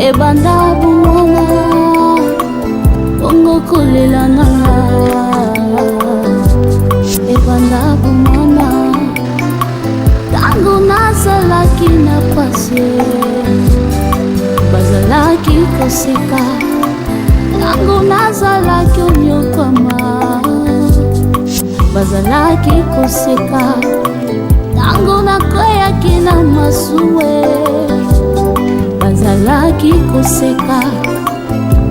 ebanda bumwana bongo kolela nanga ebanda bumwana tango nazalaki na pasi bazalaki koseka tango nazalaki onyokwama bazalaki koseka tango nakweyaki na masuwe bazalaki koseka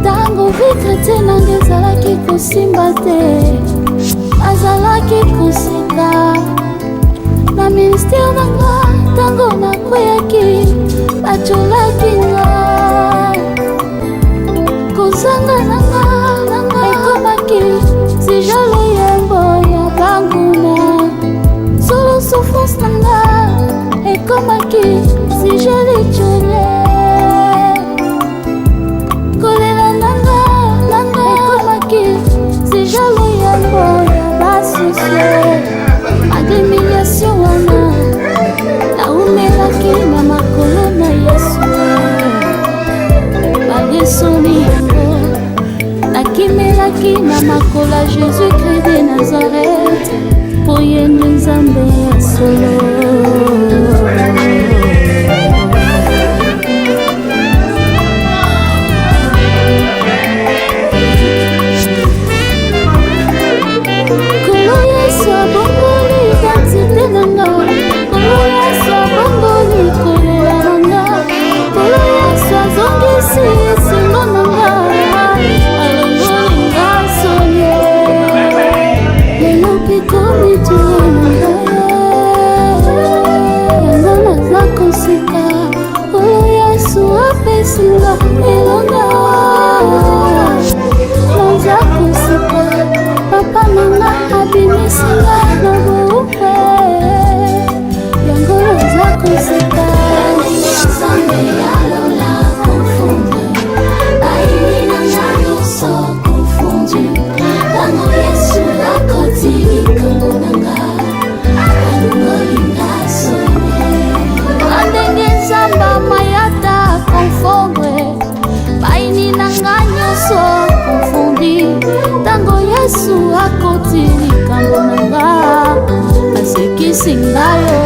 tango vitre te nanga ezalaki kosimba te bazalaki koseka na ministere nanga tango nakweyaki bacholaki nga kozanga nanga ekomaki si jalo yembo ya banguna solo souffrance nanga ekomaki si jalichole kolela nanga ekomaki si jalo yembo ya basusie adumiliation wana naumelaki na makolo na Yesu balesoni yango nakimelaki na makolo ya Jésus-Christ de Nazareth po ye Nzambe ya solo. Papa nanga abimisanga na bupe yango naza koseka Nzambe yalola confondre baini nanga nyonso confondu tango Yesu akoti likambo nanga alungolinga sonye andenge Nzambe mayata confondre baini nanga nyonso confondi tango Yesu akoti likambo nanga asekisi ngayo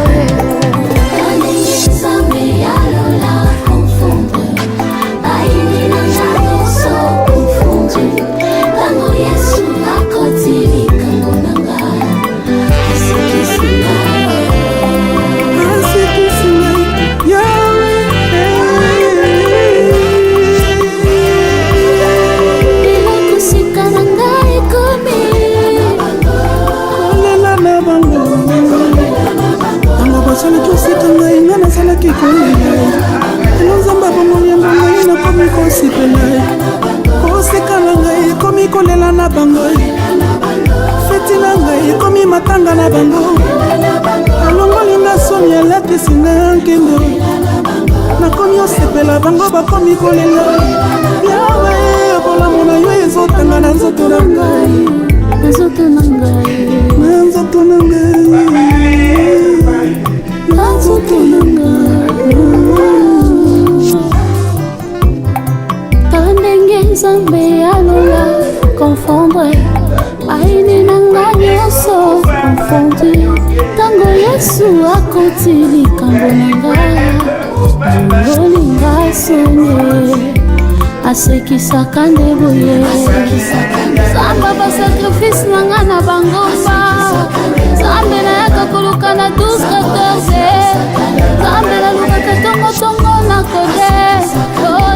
Nzambe yalola confondre baini nanga nyonso confondu tango Yesu akoti likambo nanga asekisi ngayo nasalaki osika ngai nga nasalaki kolela elo Nzambe abongoliambo ngai nakomi kosepela koseka na ngai ekomi kolela na bango feti na ngai ekomi matanga na bango alongolinga soni alatisi ngai nkembo nakomi osepela bango bakomi kolela yawe bolamu na yo ezotanga na nzoto na ngai na nzoto na ngai tandenge Nzambe yalola confondre baini nanga nyonso confondu tango Yesu akoti likambo nanga alongolinga sonye asekisaka nde boye Nzambe basacrifice nanga na bangomba Nzambe nayaka koluka na 12-14 Nzambe nalukaka tongotongo na kode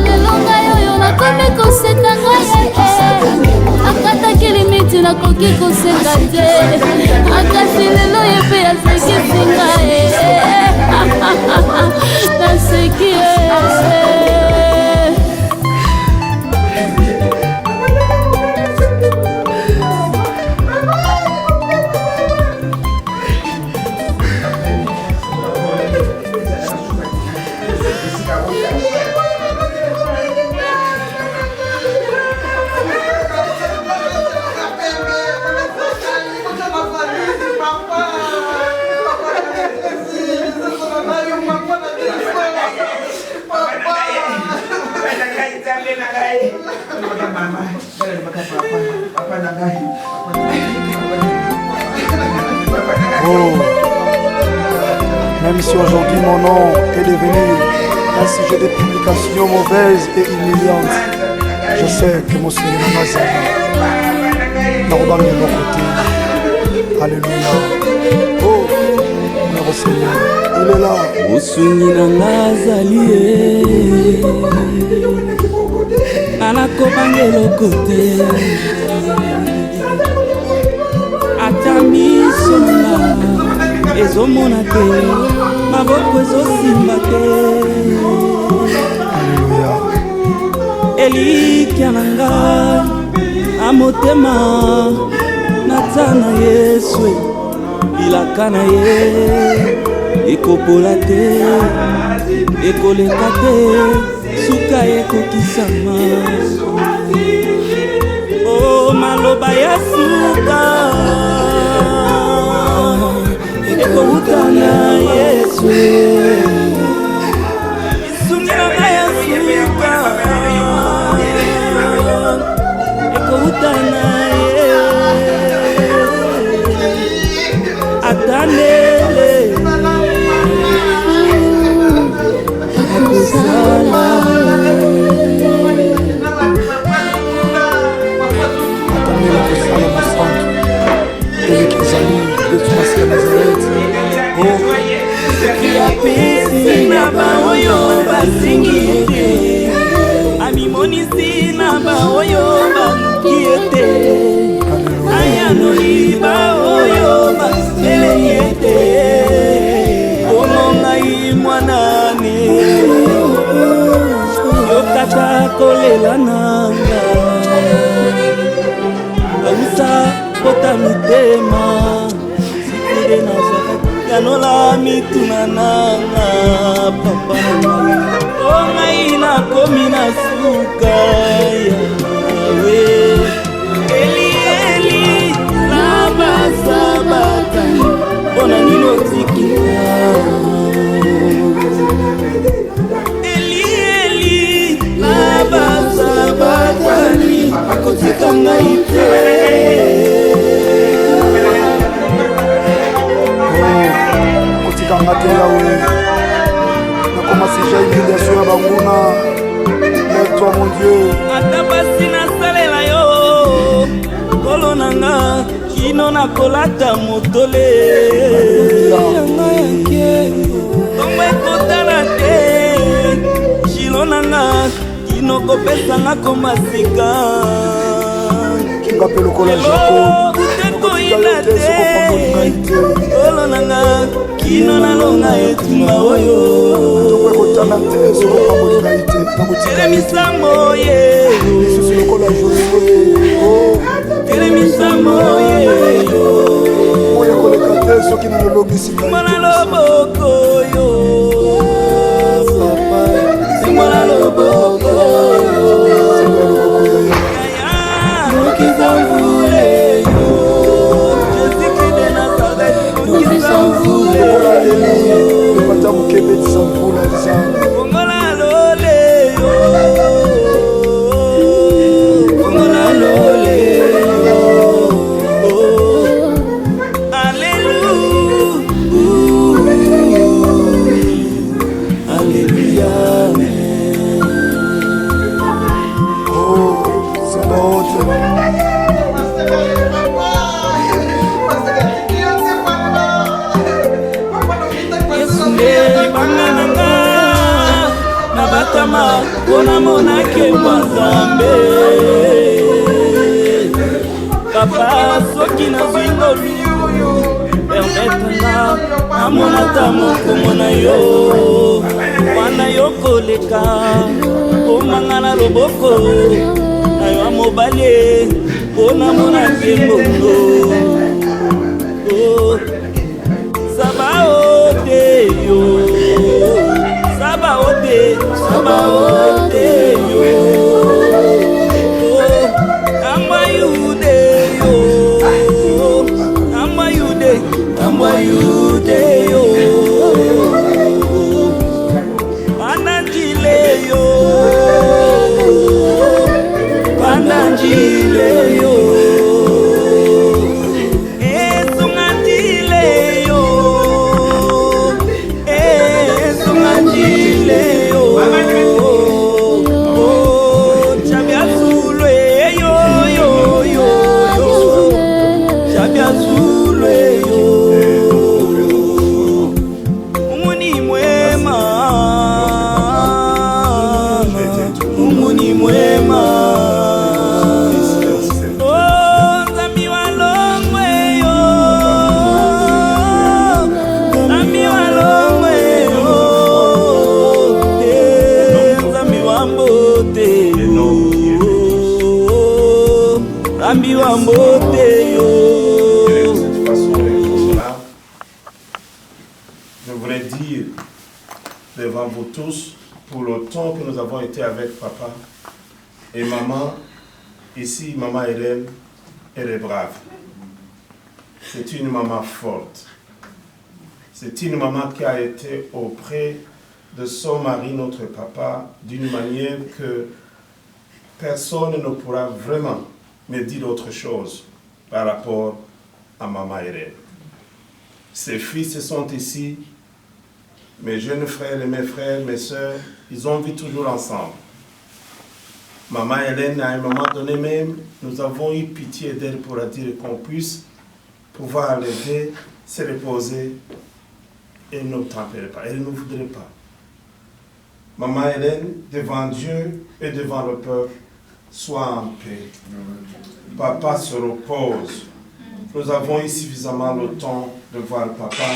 lelo ngai oyo nakomi koseka ngai akataki limiti nakoki koseka te akasi lelo ye mpe asekisi ngai naseki Papa Oh, même si aujourd'hui mon nom est devenu un sujet de publication mauvaise et humiliante, je sais que mon Seigneur m'a servi. Dans de mon côté. Alléluia. Oh, mon Seigneur, il est là. Osuni na ngazali anakobangelo kote ata miso na ezomona te maboko ezosimba te. Alléluia. Elikya na ngai na motema naza na Yesu bilaka na ye ekopola te ekoleka te suka ekokisama. O maloba ya suka ekouta na Yesu isungira na ya suka ekouta na ye atandele akusala avec les amis de Thomas de Nazareth. apesi na baoyo basingi ete amimonisi na baoyo baluki ete ayanoli baoyo baseleli ete omongai mwanane yokata kolela nanga ausa kota mitema sikide Nazareth yanola mituna nanga papa ongai nakomi na suka yawe eli eli saba sabata mpona nini otikila eli eli saba sabatani akotika ngai te. Kotikanga te yawe nakomasi ja humiliation ya banguna. Lève-toi mon Dieu. Ata basi nasalela yo kolo nanga kino nakolata motole yanga yanke tombo ekotala te shilo nanga kino kopesanga komasika kinga pe lokola Jacob utekoyina te kolo nanga kino nalonga etumba oyo tokotana te sokopambolika ite telemisambo ye lisusu lokola Josué. telemisambo ye oyo koleka te soki nanolongisi simona loboko yo papa simona loboko nokizamvule yo Jésus de Nazareth nokizamvule epata mokebetisa mvula nzambe kongola lole yo kongola lole yo alléluia alléluia oh c'est l'autre. bangananga na batama mpona monake mwazambe papa soki nazwi ngolu permetanga namonata mokongo na yo wana yo koleka omanga na loboko na yo mobali mpona monake mondo sabaote yo sabaote sabaote yo amba yude yo amba yude yo anandile yo Mungu ni mwema. Oh, Nzambi wa Longwe yo, Nzambi wa Longwe yo, Nzambi wa Mbote yo, Nzambi wa Mbote yo. Je voulais dire devant vous tous, pour le temps que nous avons été avec papa et maman, ici, maman Hélène, elle est brave. C'est une maman forte. C'est une maman qui a été auprès de son mari, notre papa, d'une manière que personne ne pourra vraiment me dire autre chose par rapport à maman Hélène. Ses fils sont ici, mes jeunes frères et mes frères, mes soeurs, ils ont vécu toujours ensemble. Maman Hélène, à un moment donné même, nous avons eu pitié d'elle pour dire qu'on puisse pouvoir l'aider, se reposer. Elle ne tempérait pas, elle ne voudrait pas. Maman Hélène, devant Dieu et devant le peuple, sois en paix. Papa se repose. Nous avons eu suffisamment le temps de voir papa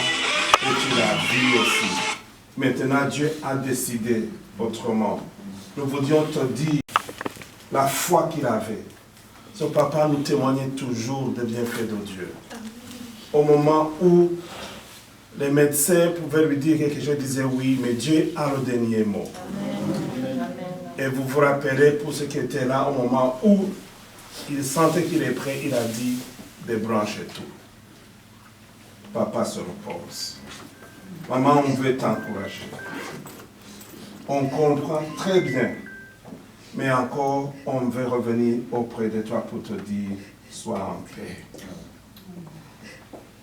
et tu l'as vu aussi. Maintenant, Dieu a décidé autrement. Nous voulions te dire la foi qu'il avait. Ce papa nous témoignait toujours des bienfaits de Dieu. Au moment où les médecins pouvaient lui dire quelque chose, il disait oui, mais Dieu a le dernier mot. Amen. Et vous vous rappelez, pour ceux qui étaient là, au moment où il sentait qu'il est prêt, il a dit débrancher tout. Papa se repose. Maman, on veut t'encourager. On comprend très bien. Mais encore, on veut revenir auprès de toi pour te dire, sois en paix.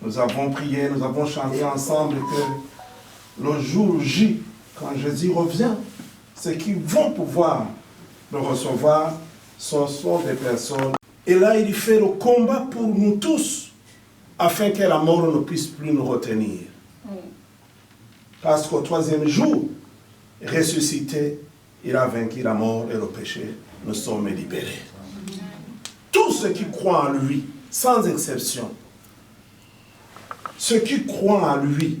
Nous avons prié, nous avons chanté ensemble que le jour J, quand Jésus revient, ceux qui vont pouvoir le recevoir, ce sont des personnes. Et là, il fait le combat pour nous tous, afin que la mort ne puisse plus nous retenir. Parce qu'au troisième jour, ressuscité, il a vaincu la mort et le péché. Nous sommes libérés. Tous ceux qui croient en lui, sans exception, ceux qui croient en lui,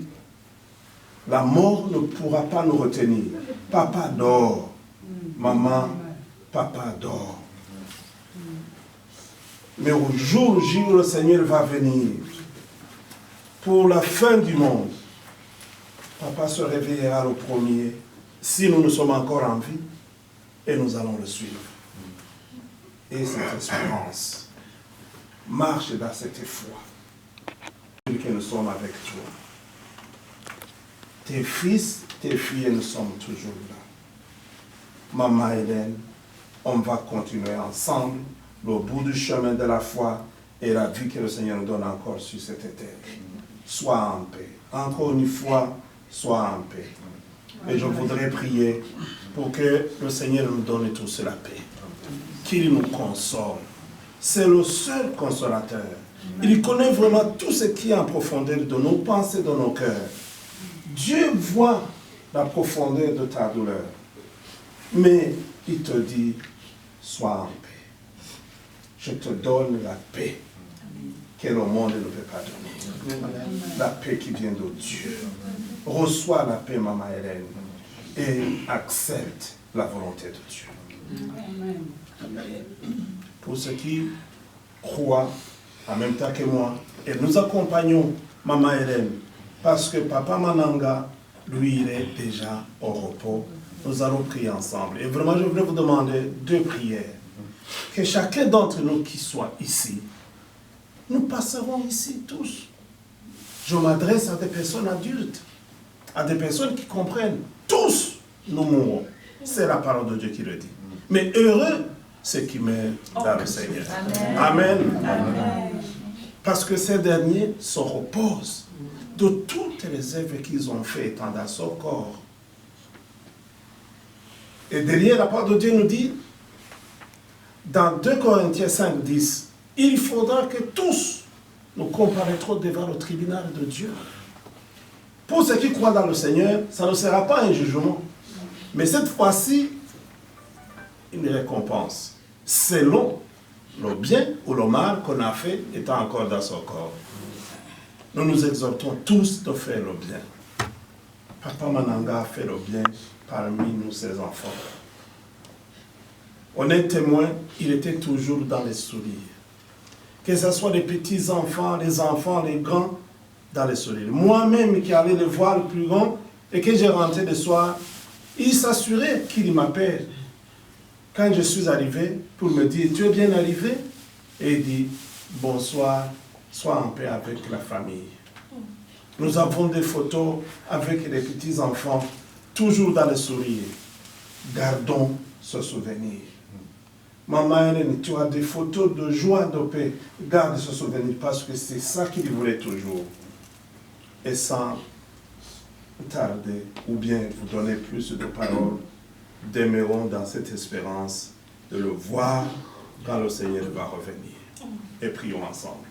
la mort ne pourra pas nous retenir. Papa dort. Maman, papa dort. Mais au jour J, le Seigneur va venir pour la fin du monde. Papa se réveillera le premier, si nous sommes encore en vie, et nous allons le suivre. Et cette espérance marche dans cette foi que nous sommes avec toi. Tes fils, tes filles, nous sommes toujours là. Maman Hélène, on va continuer ensemble le bout du chemin de la foi et la vie que le Seigneur nous donne encore sur cette terre. Sois en paix. Encore une fois, sois en paix. Et je voudrais prier pour que le Seigneur nous donne tous la paix. Qu'il nous console. C'est le seul consolateur. Il connaît vraiment tout ce qui est en profondeur de nos pensées, de nos cœurs. Dieu voit la profondeur de ta douleur. Mais il te dit, sois en paix. Je te donne la paix que le monde ne peut pas donner. La paix qui vient de Dieu. Reçois la paix, Maman Hélène, et accepte la volonté de Dieu. Pour ceux qui croient en même temps que moi, et nous accompagnons Maman Hélène, parce que Papa Mananga, lui, il est déjà au repos. Nous allons prier ensemble. Et vraiment, je voudrais vous demander deux prières. Que chacun d'entre nous qui soit ici, nous passerons ici tous. Je m'adresse à des personnes adultes, à des personnes qui comprennent. Tous, nous mourrons. C'est la parole de Dieu qui le dit. Mais heureux, ceux qui meurent dans le Seigneur. Amen. Amen. Parce que ces derniers se reposent de toutes les œuvres qu'ils ont faites dans son corps. Et derrière, la parole de Dieu nous dit, dans 2 Corinthiens 5, 10, il faudra que tous nous comparaîtrons devant le tribunal de Dieu. Pour ceux qui croient dans le Seigneur, ça ne sera pas un jugement. Mais cette fois-ci, une récompense, selon le bien ou le mal qu'on a fait étant encore dans son corps. Nous nous exhortons tous de faire le bien. Papa Mananga a fait le bien parmi nous, ses enfants. On est témoin, il était toujours dans les sourires. Que ce soit les petits-enfants, les grands, dans les sourires. Moi-même qui allais le voir le plus grand et que j'ai rentré le soir, il s'assurait qu'il m'appelle. Quand je suis arrivé pour me dire, tu es bien arrivé? Et il dit, bonsoir, sois en paix avec la famille. Nous avons des photos avec les petits-enfants, toujours dans le sourire. Gardons ce souvenir. Maman Hélène, tu as des photos de joie, de paix. Garde ce souvenir parce que c'est ça qu'il voulait toujours. Et sans tarder, ou bien vous donner plus de paroles, demeurons dans cette espérance de le voir quand le Seigneur va revenir. Et prions ensemble.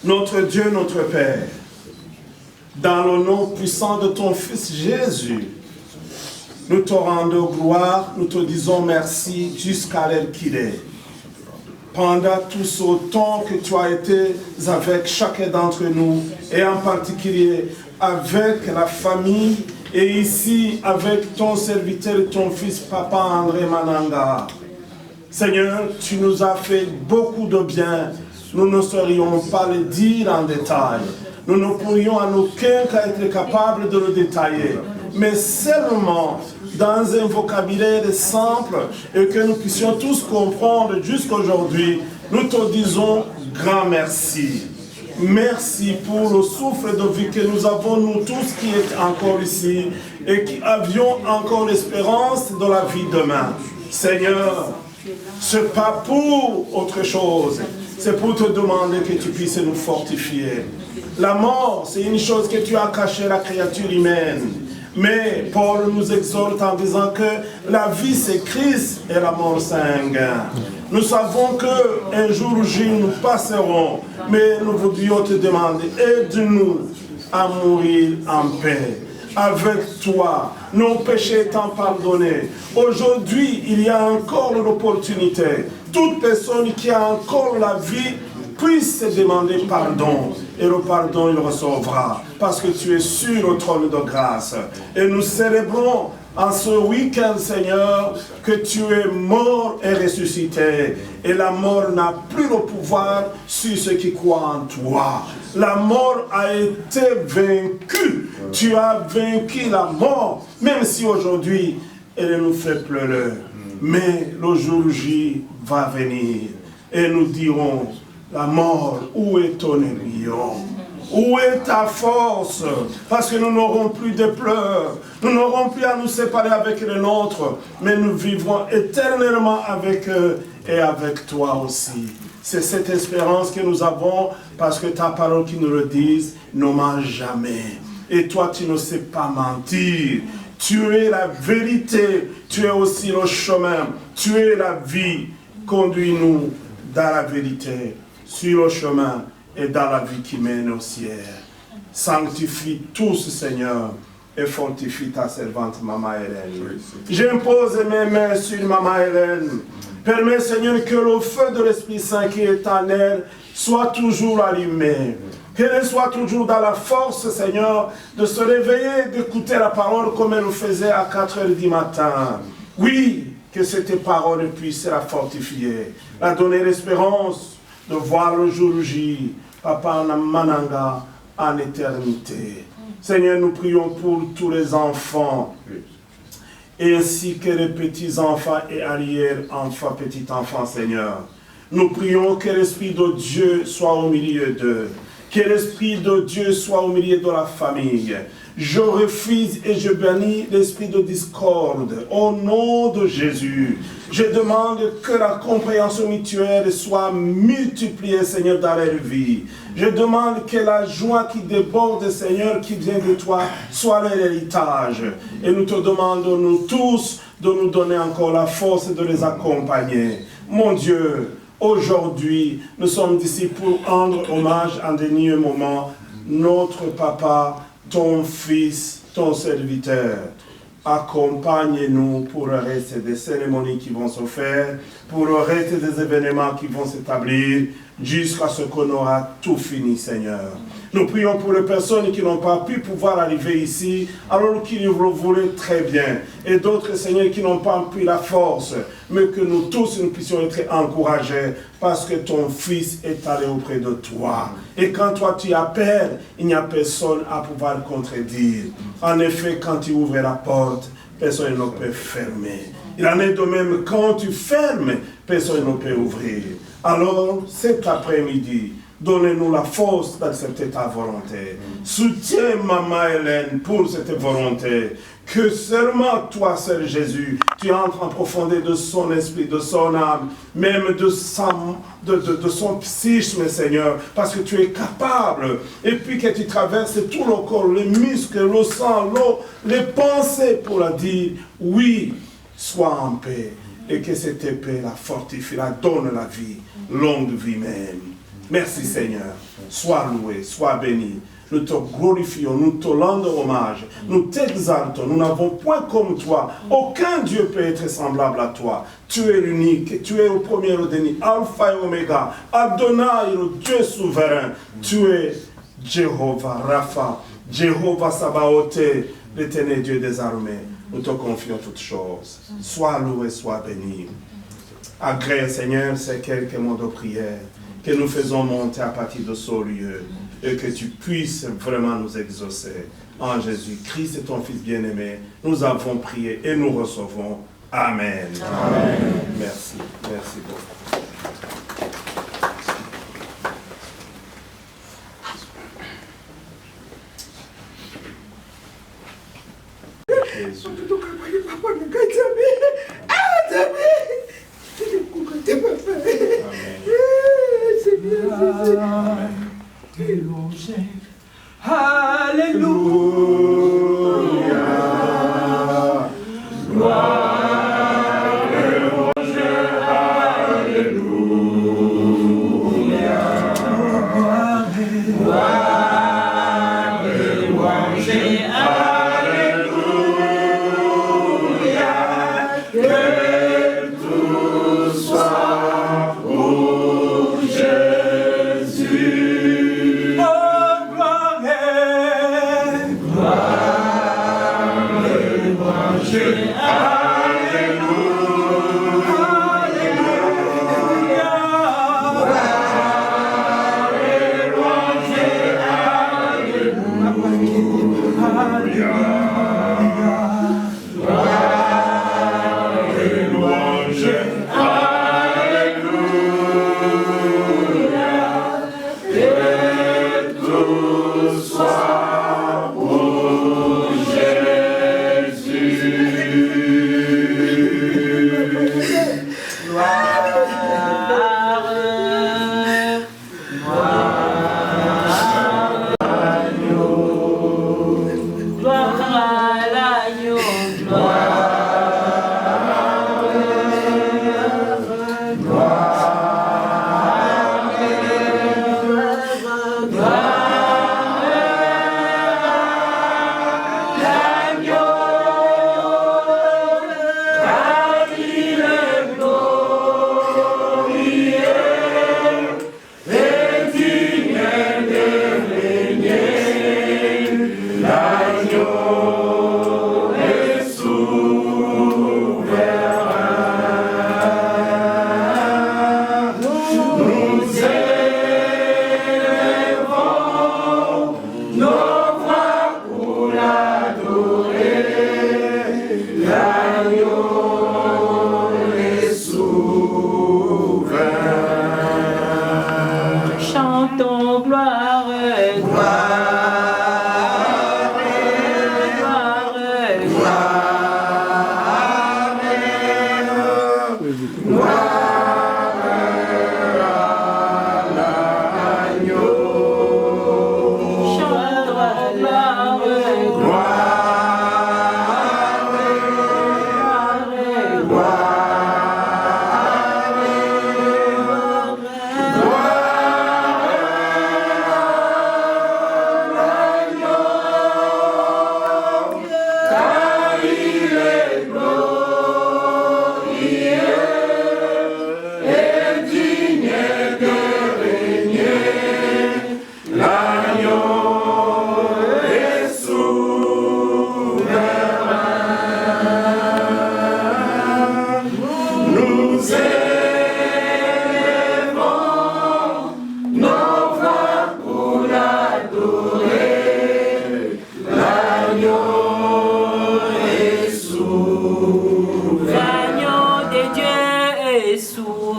Notre Dieu, notre Père, dans le nom puissant de ton Fils Jésus, nous te rendons gloire, nous te disons merci jusqu'à l'heure qu'il est. Pendant tout ce temps que tu as été avec chacun d'entre nous, et en particulier avec la famille, et ici avec ton serviteur, ton fils, Papa André Mananga. Seigneur, tu nous as fait beaucoup de bien. Nous ne saurions pas le dire en détail. Nous ne pourrions en aucun cas être capables de le détailler. Mais seulement dans un vocabulaire simple et que nous puissions tous comprendre jusqu'aujourd'hui, nous te disons grand merci. Merci pour le souffle de vie que nous avons, nous tous qui êtes encore ici et qui avions encore l'espérance de la vie demain. Seigneur, ce n'est pas pour autre chose, c'est pour te demander que tu puisses nous fortifier. La mort, c'est une chose que tu as cachée à la créature humaine. Mais Paul nous exhorte en disant que la vie c'est Christ et la mort c'est un gain. Nous savons qu'un jour J nous passerons, mais nous voudrions te demander, aide-nous à mourir en paix. Avec toi, nos péchés étant pardonnés. Aujourd'hui, il y a encore l'opportunité. Toute personne qui a encore la vie puisse se demander pardon. Et le pardon, il recevra. Parce que tu es sur le trône de grâce. Et nous célébrons en ce week-end, Seigneur, que tu es mort et ressuscité. Et la mort n'a plus le pouvoir sur ceux qui croient en toi. La mort a été vaincue. Tu as vaincu la mort, même si aujourd'hui, elle nous fait pleurer. Mais le jour J va venir. Et nous dirons, la mort, où est ton aiguillon? Où est ta force? Parce que nous n'aurons plus de pleurs. Nous n'aurons plus à nous séparer avec les nôtres. Mais nous vivrons éternellement avec eux et avec toi aussi. C'est cette espérance que nous avons parce que ta parole qui nous le dit ne ment jamais. Et toi, tu ne sais pas mentir. Tu es la vérité. Tu es aussi le chemin. Tu es la vie. Conduis-nous dans la vérité, sur le chemin et dans la vie qui mène au ciel. Sanctifie tous, Seigneur, et fortifie ta servante, Maman Hélène. J'impose mes mains sur Maman Hélène. Permets, Seigneur, que le feu de l'Esprit Saint qui est en elle soit toujours allumé. Qu'elle soit toujours dans la force, Seigneur, de se réveiller, d'écouter la parole comme elle le faisait à 4 heures du matin. Oui, que cette parole puisse la fortifier, la donner l'espérance de voir le jour J, Papa Mananga, en éternité. Seigneur, nous prions pour tous les enfants, ainsi que les petits-enfants et arrière-enfants, petits-enfants, Seigneur. Nous prions que l'Esprit de Dieu soit au milieu d'eux, que l'Esprit de Dieu soit au milieu de la famille. Je refuse et je bannis l'esprit de discorde au nom de Jésus. Je demande que la compréhension mutuelle soit multipliée, Seigneur, dans leur vie. Je demande que la joie qui déborde, Seigneur, qui vient de toi, soit leur héritage. Et nous te demandons, nous tous, de nous donner encore la force de les accompagner. Mon Dieu, aujourd'hui, nous sommes ici pour rendre hommage en dernier moment notre papa, ton fils, ton serviteur. Accompagne-nous pour le reste des cérémonies qui vont se faire, pour le reste des événements qui vont s'établir, jusqu'à ce qu'on aura tout fini, Seigneur. Nous prions pour les personnes qui n'ont pas pu pouvoir arriver ici, alors qu'ils le voulaient très bien. Et d'autres, Seigneur, qui n'ont pas pu la force, mais que nous tous, nous puissions être encouragés, parce que ton Fils est allé auprès de toi. Et quand toi tu appelles, il n'y a personne à pouvoir contredire. En effet, quand tu ouvres la porte, personne ne peut fermer. Il en est de même, quand tu fermes, personne ne peut ouvrir. Alors, cet après-midi, donnez-nous la force d'accepter ta volonté. Soutiens Maman Hélène pour cette volonté. Que seulement toi, seul Jésus, tu entres en profondeur de son esprit, de son âme, même de son psychisme, Seigneur, parce que tu es capable. Et puis que tu traverses tout le corps, les muscles, le sang, l'eau, les pensées pour la dire, oui, sois en paix. Et que cette épée la fortifie, la donne la vie, longue vie même. Merci Seigneur. Sois loué, sois béni. Nous te glorifions, nous te rendons hommage, nous t'exaltons, nous n'avons point comme toi. Aucun Dieu peut être semblable à toi. Tu es l'unique, tu es le premier et le dernier, Alpha et Oméga, Adonai, le Dieu souverain. Tu es Jéhovah Rapha, Jéhovah Sabaoth, l'éternel Dieu des armées. Nous te confions toutes choses. Sois loué, sois béni. Agrée, Seigneur, ces quelques mots de prière que nous faisons monter à partir de ce lieu et que tu puisses vraiment nous exaucer. En Jésus-Christ, ton Fils bien-aimé, nous avons prié et nous recevons. Amen. Amen. Merci. Merci beaucoup.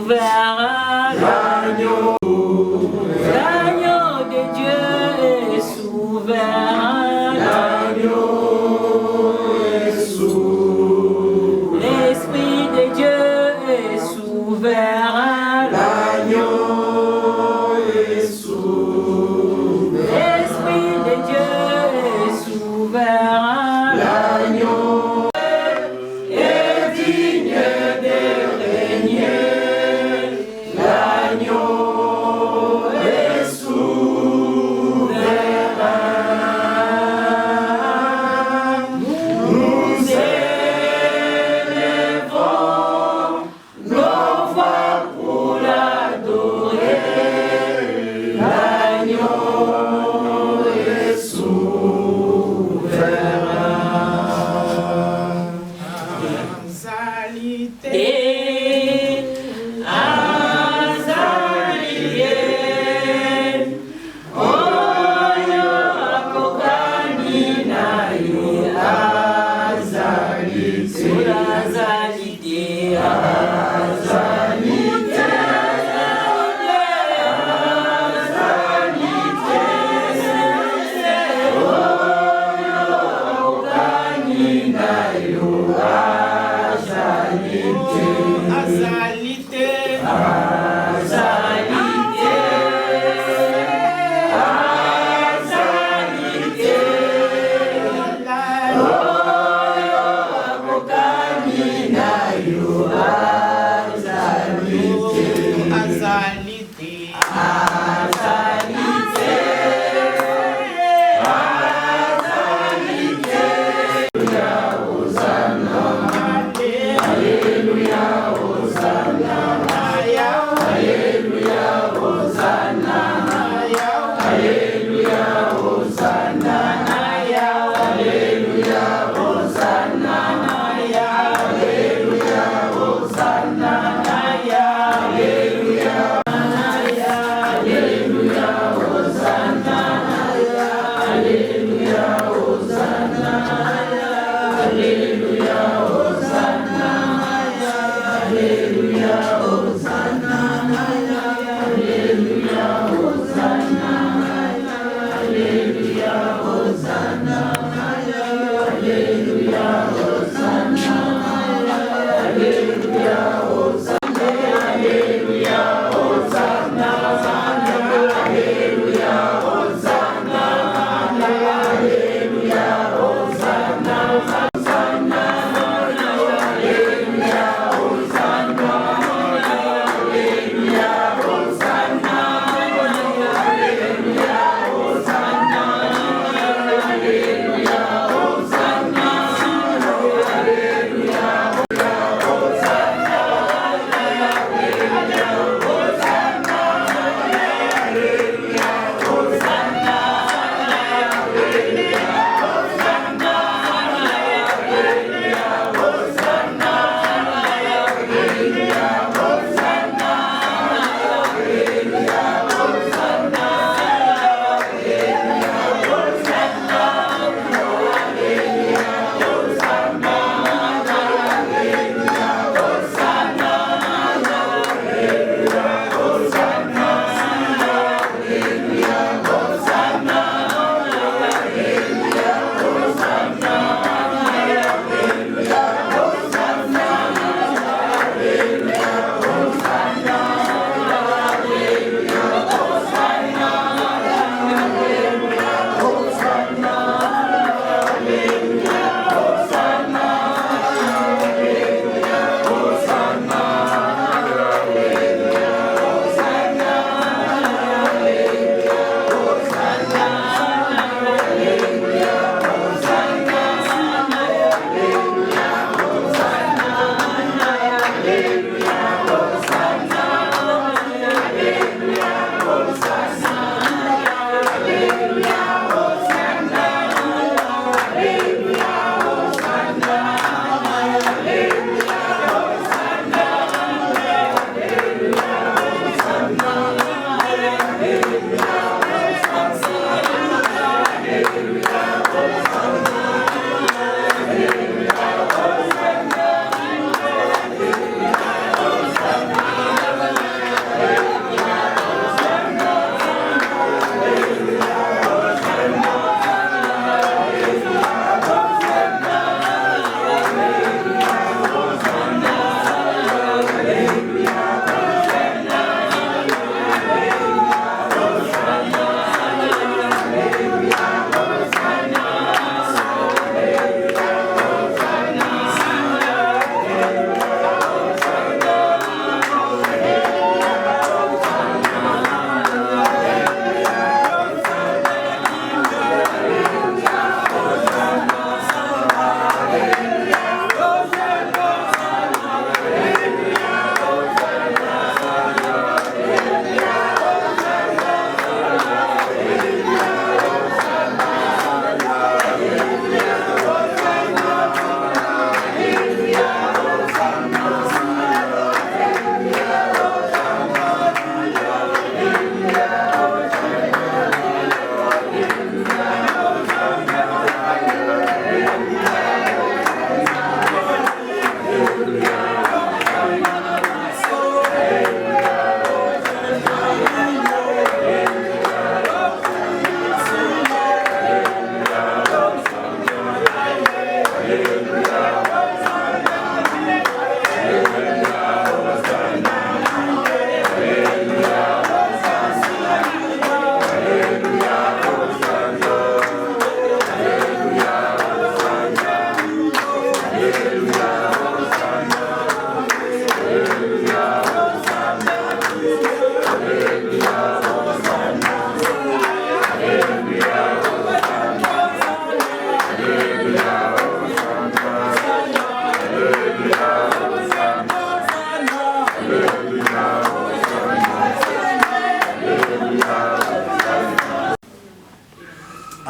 souverain. L'agneau de Dieu est souverain. L'agneau est souverain. L'Esprit de Dieu est souverain. L'agneau est souverain. L'Esprit de Dieu est souverain. L'agneau est digne de régner. L'agneau est souverain. Nous élevons nos voix pour l'adorer. L'agneau est souverain. Azalié, oyo akokani na ye. Azalité,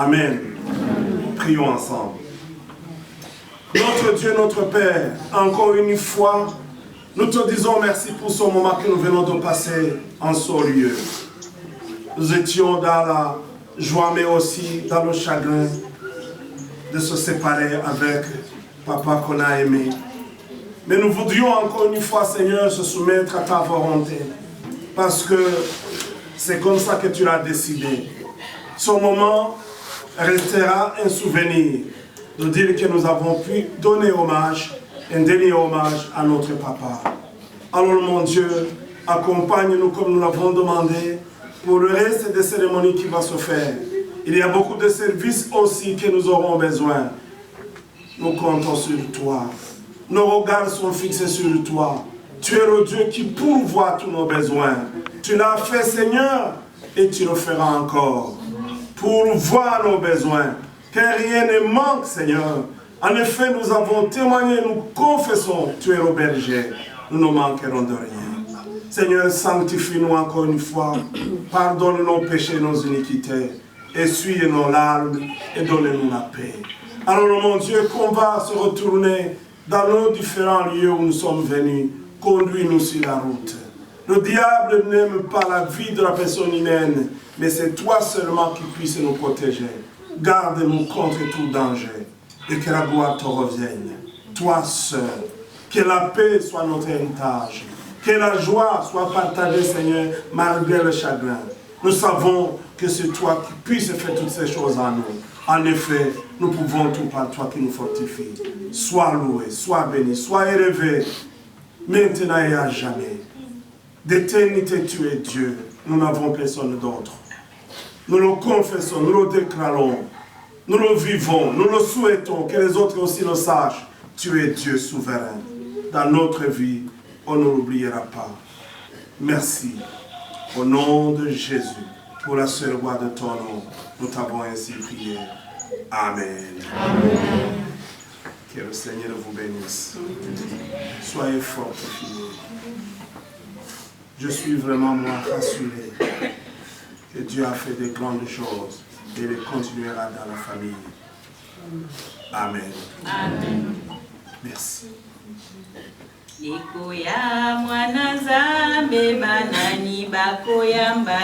Amen. Prions ensemble. Notre Dieu, notre Père, encore une fois, nous te disons merci pour ce moment que nous venons de passer en ce lieu. Nous étions dans la joie, mais aussi dans le chagrin de se séparer avec Papa qu'on a aimé. Mais nous voudrions encore une fois, Seigneur, se soumettre à ta volonté. Parce que c'est comme ça que tu l'as décidé. Ce moment restera un souvenir de dire que nous avons pu donner hommage, un dernier hommage à notre papa. Alors mon Dieu, accompagne-nous comme nous l'avons demandé pour le reste des cérémonies qui va se faire. Il y a beaucoup de services aussi que nous aurons besoin. Nous comptons sur toi. Nos regards sont fixés sur toi. Tu es le Dieu qui pourvoit tous nos besoins. Tu l'as fait, Seigneur, et tu le feras encore. Pourvoir nos besoins. Que rien ne manque, Seigneur. En effet, nous avons témoigné, nous confessons, tu es le berger. Nous ne manquerons de rien. Seigneur, sanctifie-nous encore une fois. Pardonne nos péchés, nos iniquités. Essuie nos larmes et donne-nous la paix. Alors, mon Dieu, qu'on va se retourner dans nos différents lieux où nous sommes venus. Conduis-nous sur la route. Le diable n'aime pas la vie de la personne humaine, mais c'est toi seulement qui puisses nous protéger. Garde-nous contre tout danger et que la gloire te revienne. Toi seul. Que la paix soit notre héritage. Que la joie soit partagée, Seigneur, malgré le chagrin. Nous savons que c'est toi qui puisses faire toutes ces choses en nous. En effet, nous pouvons tout par toi qui nous fortifie. Sois loué, sois béni, sois élevé, maintenant et à jamais. D'éternité, tu es Dieu. Nous n'avons personne d'autre. Nous le confessons, nous le déclarons, nous le vivons, nous le souhaitons, que les autres aussi le sachent. Tu es Dieu souverain. Dans notre vie, on ne l'oubliera pas. Merci. Au nom de Jésus, pour la seule gloire de ton nom, nous t'avons ainsi prié. Amen. Amen. Que le Seigneur vous bénisse. Soyez fortifiés. Je suis vraiment, moi, rassuré que Dieu a fait de grandes choses et il continuera dans la famille. Amen. Amen. Merci. Ikoya mwana Nzambe banani bakoyamba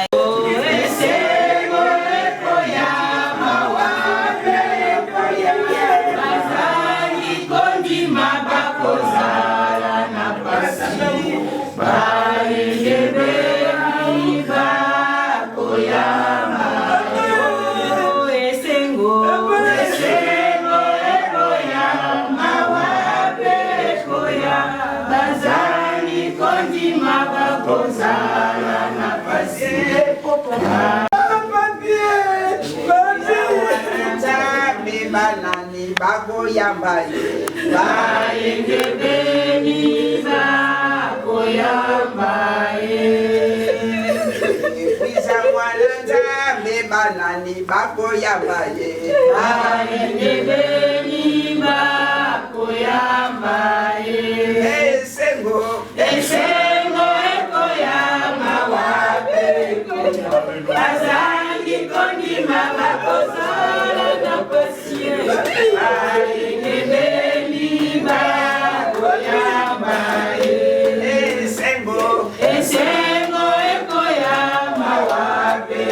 Bagoyamba Bayengebeni bagoyamba Kwiza mwana Nzambe banani bagoyamba Bayengebeni bagoyamba Esengo ekoyama wape Azangi kondima bakozala na pasiye Bayengebeni bagoyamba Esengo ekoyama wape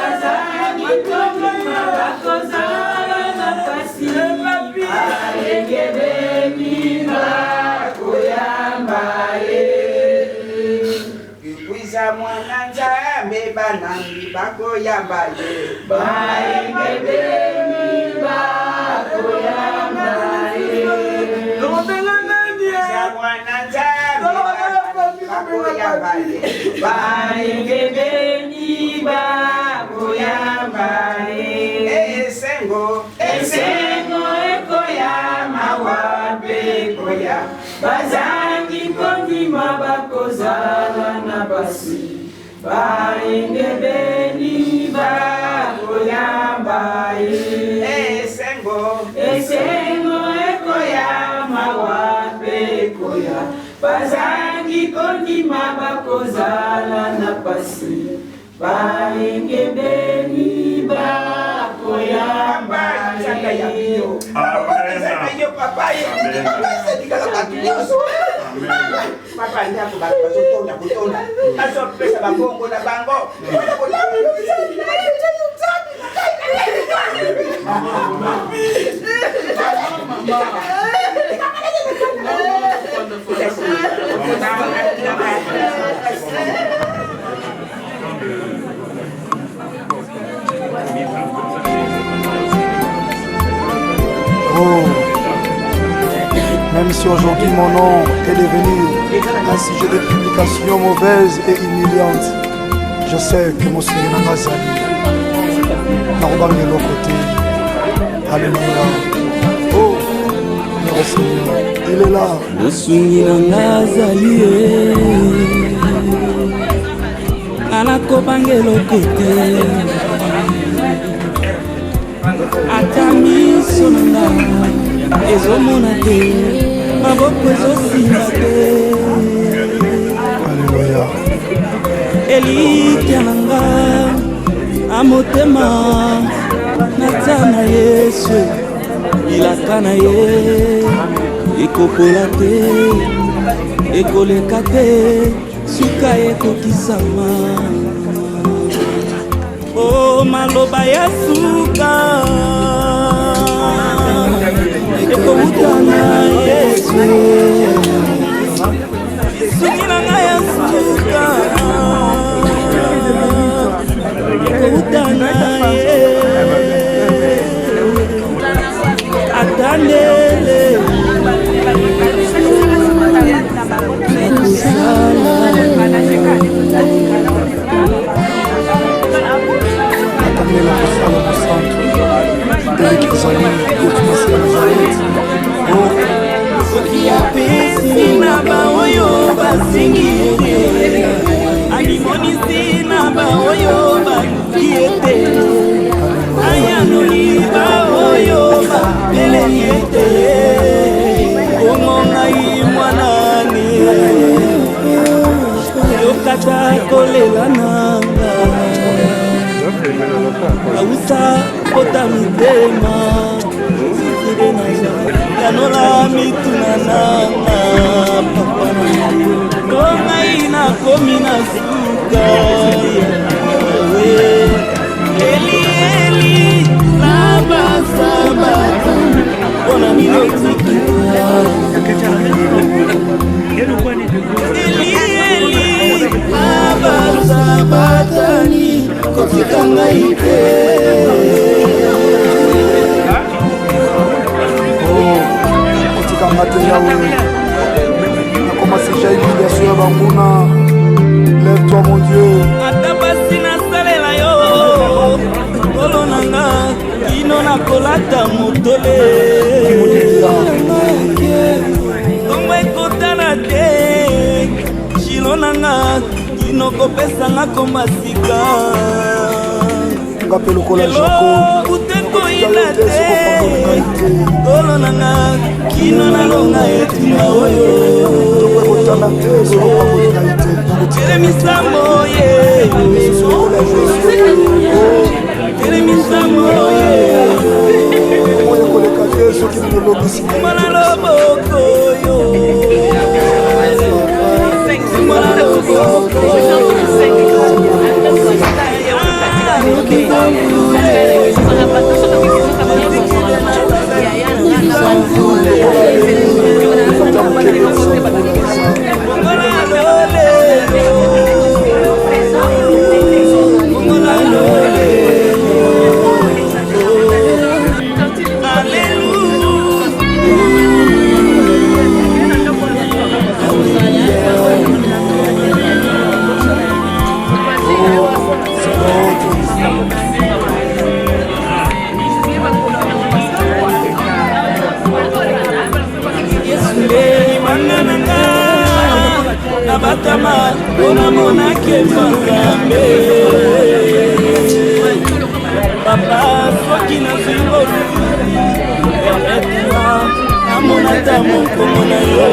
Azangi kondima bakozala na pasiye Bayengebeni bagoyamba Kwiza mwana Nzambe banani bagoyamba Bayengebeni bagoyamba Kwiza mwana Nzambe bagoyamba Bayengebeni bagoyamba Esengo ekoyama wape koya Bazangi kondima bakozala na basi Bayengebeni bagoyamba Esengo ekoyama wape koya Bazangi kondima bakozala na pasi Bayengebeni bagoyamba bakoyamba nzaka ya bio nzaka yo papa ye basedikala bato nyonso papa ndako bato bazotonda kotonda bazopesa babongo na bango Oh, même si aujourd'hui mon nom est devenu un sujet de publication mauvaise et humiliante, je sais que mon Seigneur n'a pas sali. Narobang de l'autre côté. Alléluia. Oh, mon Seigneur, il est là. Le Seigneur n'a sali. Anakobang de l'autre côté. Atami sonanga ezomona te maboko ezosimba te. Alléluia. Elikya nanga amotema natia na Yesu ilaka na ye ekokola te ekoleka te suka ekokisama. Oh, maloba ya suka ekowutana Yesu suki na ngai ya suka ekowutana ye atandele soki apesi na baoyo basingi alimonisi na baoyo baluki ete ayanoli baoyo babeleli ete omongai mwanani yokata kolela nanga ausa kota mitema yanola mituna nanga papa ngai nakomi na suka yawe eli eli labasabata mpona minotikita eli eli labasabatani kotika ngai te. Lève-toi mon Dieu. Atabasi na salela yo kolo nanga kino na kolata motole kongo ekotana te shilo nanga kino kopesanga komasika ngape lokola Jacob utekoila te kolo nanga kino nalonga etima oyo tokotana te sokopakolina ete teremisambo ye teremisambo ye oyo koleka te soki nolobisi mwana loboko yo mwana loboko batama ona monake makambe papa soki nazwingo emetema amonata mokongo na yo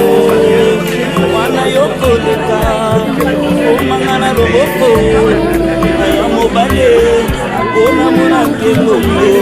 wana yo koleka omanga na loboko na ya mobale ona monake ngombe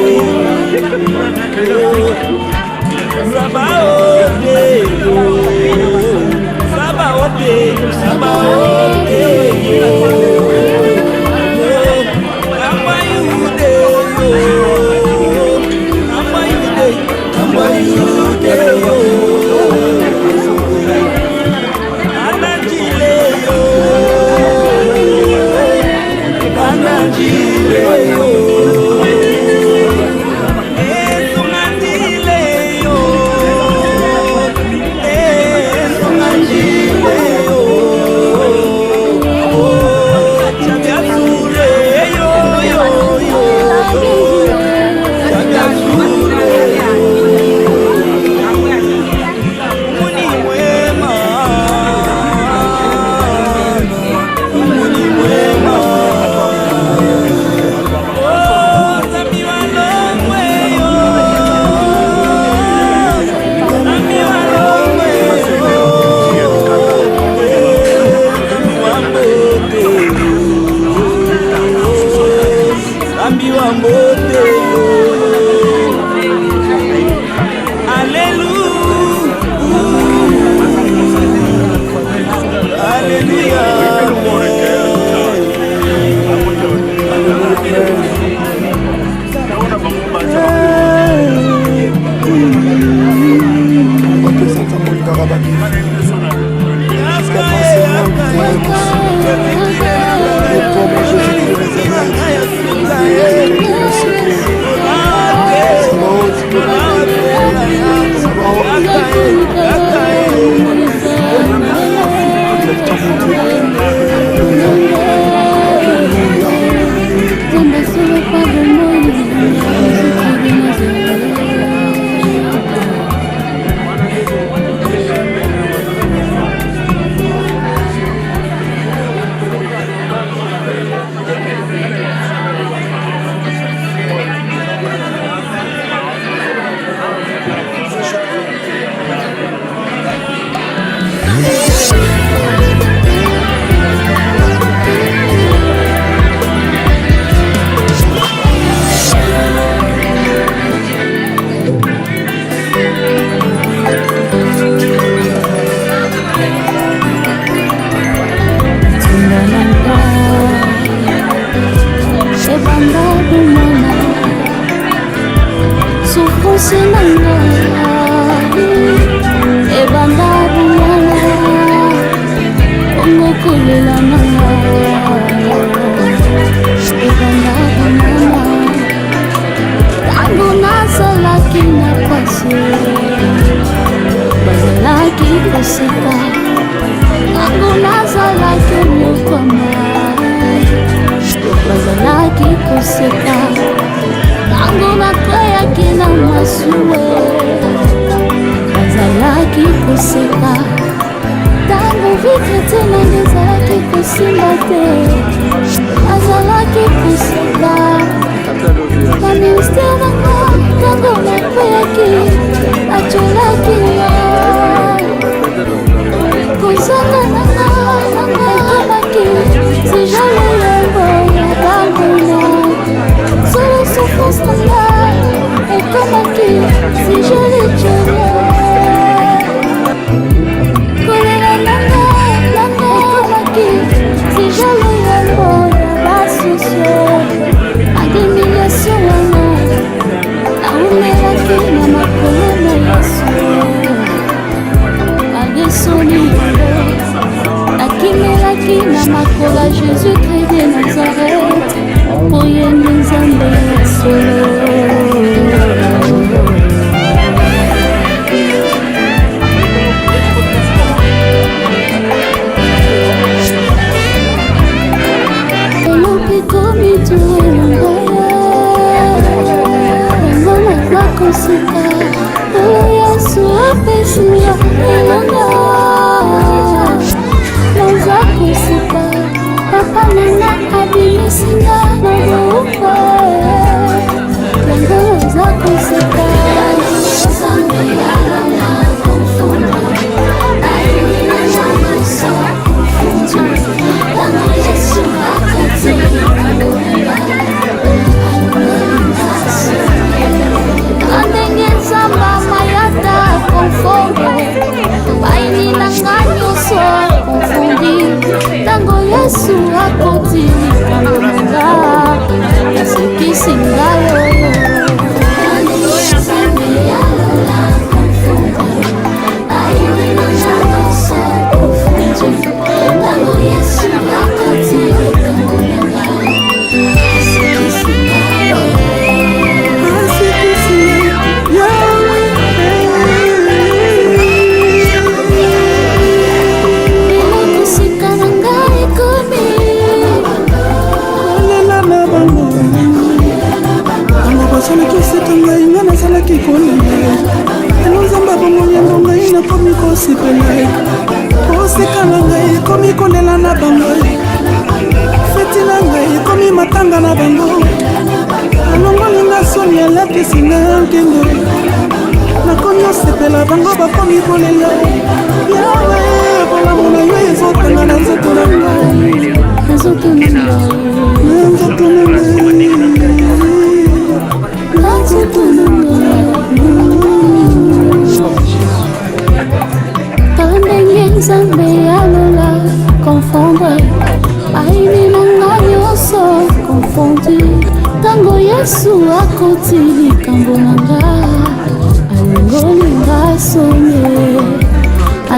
jusqu'à quand, Seigneur, nous pourrons être aussi. Et toi, mon Jésus de Nazareth, tu es le secours.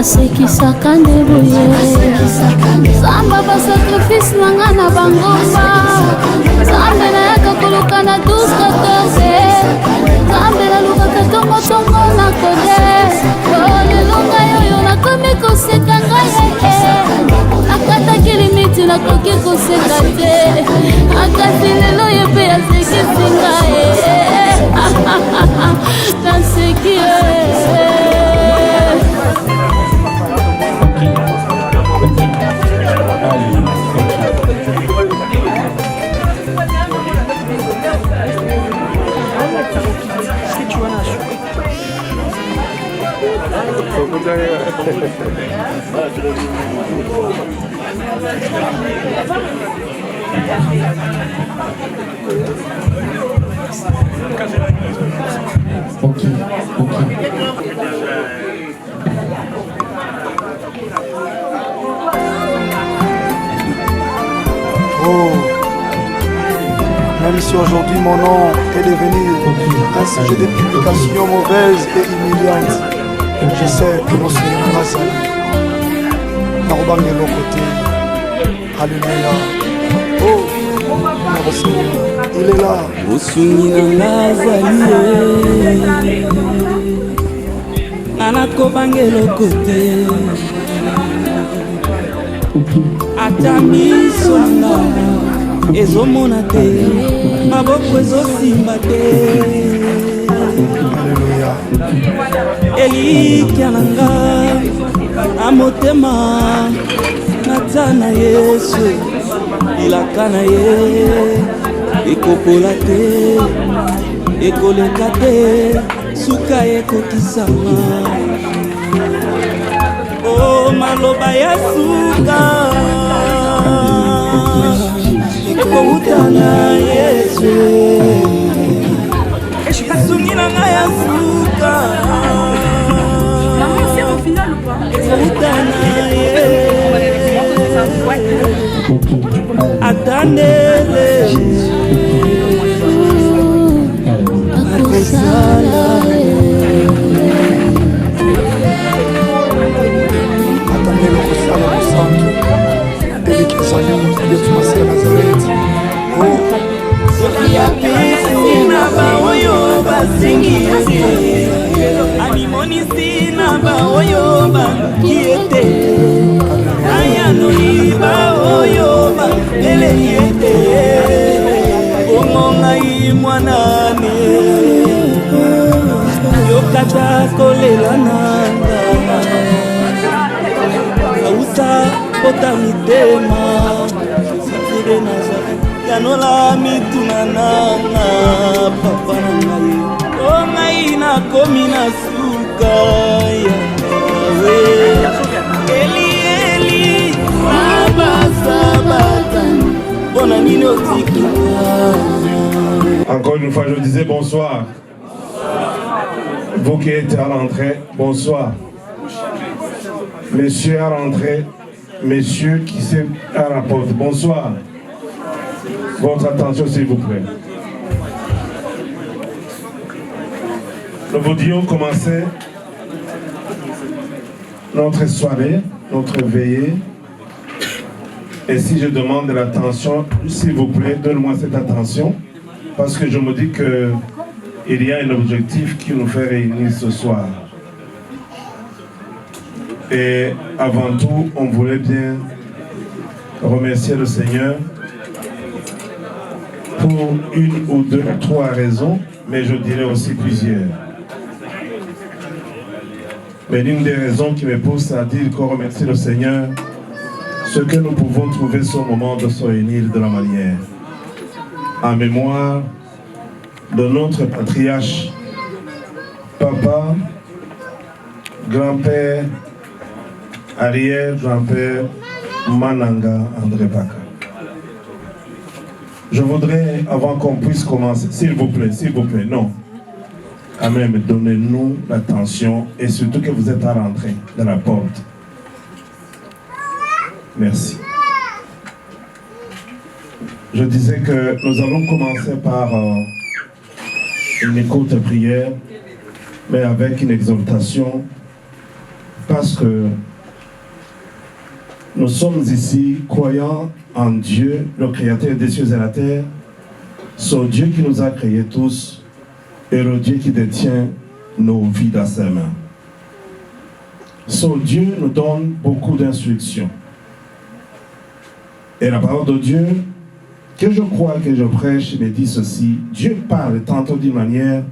asekisaka nde boye zamba basakrifise na nga na bangomba zambe nayaka koluka na 12-14 zambe nalukaka tongotongo na kode lelonga yoyo nakomi koseka ngai akataki limiti nakoki koseka te akasi lelo ye mpe asekisi ngai naseki Oh, même si aujourd'hui mon nom est devenu un sujet de publication mauvaise et humiliante, je sais que mon Seigneur m'a salé. Narobange l'autre côté. Alléluia. Oh, mon Seigneur, il est là. Anakobange lokote ata miso nanga ezomona te maboko ezosimba te elikya nanga na motema nata na Yesu ilaka na ye ekokola te ekoleka te suka ekokisama o maloba ya suka ekouta na Yesu kasungi na ngai ya suka ekouta na Yesu atandele akosala atandele kosala mosantu elekisani yesu masiya nazareti soki apesi na baoyo basengi animonisi na baoyo baluki ete ayanoli baoyo baeleli ete bongo ngai mwanane yokata kolela nanga auta kota mitema sikide nazare yanola mituna nanga papa na ngai o ngai nakomi na suka yawe eli eli sabasabata bona nini otikila. Encore une fois, je disais bonsoir. Vous qui êtes à l'entrée, bonsoir. Messieurs à l'entrée, messieurs qui sont à la porte, bonsoir. Votre attention s'il vous plaît. Nous voulions commencer notre soirée, notre veillée. Et si je demande l'attention, s'il vous plaît, donne-moi cette attention. Parce que je me dis qu'il y a un objectif qui nous fait réunir ce soir. Et avant tout, on voulait bien remercier le Seigneur pour une ou deux, trois raisons, mais je dirais aussi plusieurs. Mais l'une des raisons qui me pousse à dire qu'on remercie le Seigneur, c'est que nous pouvons trouver ce moment de se réunir de la manière. En mémoire de notre patriarche, papa, grand-père, arrière-grand-père Mananga André Baka. Je voudrais, avant qu'on puisse commencer, s'il vous plaît, non. Quand même, donnez-nous l'attention et surtout que vous êtes à l'entrée de la porte. Merci. Je disais que nous allons commencer par une courte prière, mais avec une exhortation parce que nous sommes ici croyant en Dieu, le Créateur des cieux et la terre, son Dieu qui nous a créés tous et le Dieu qui détient nos vies dans ses mains. Son Dieu nous donne beaucoup d'instructions. Et la parole de Dieu, que je crois, que je prêche, me dit ceci: Dieu parle tantôt d'une manière,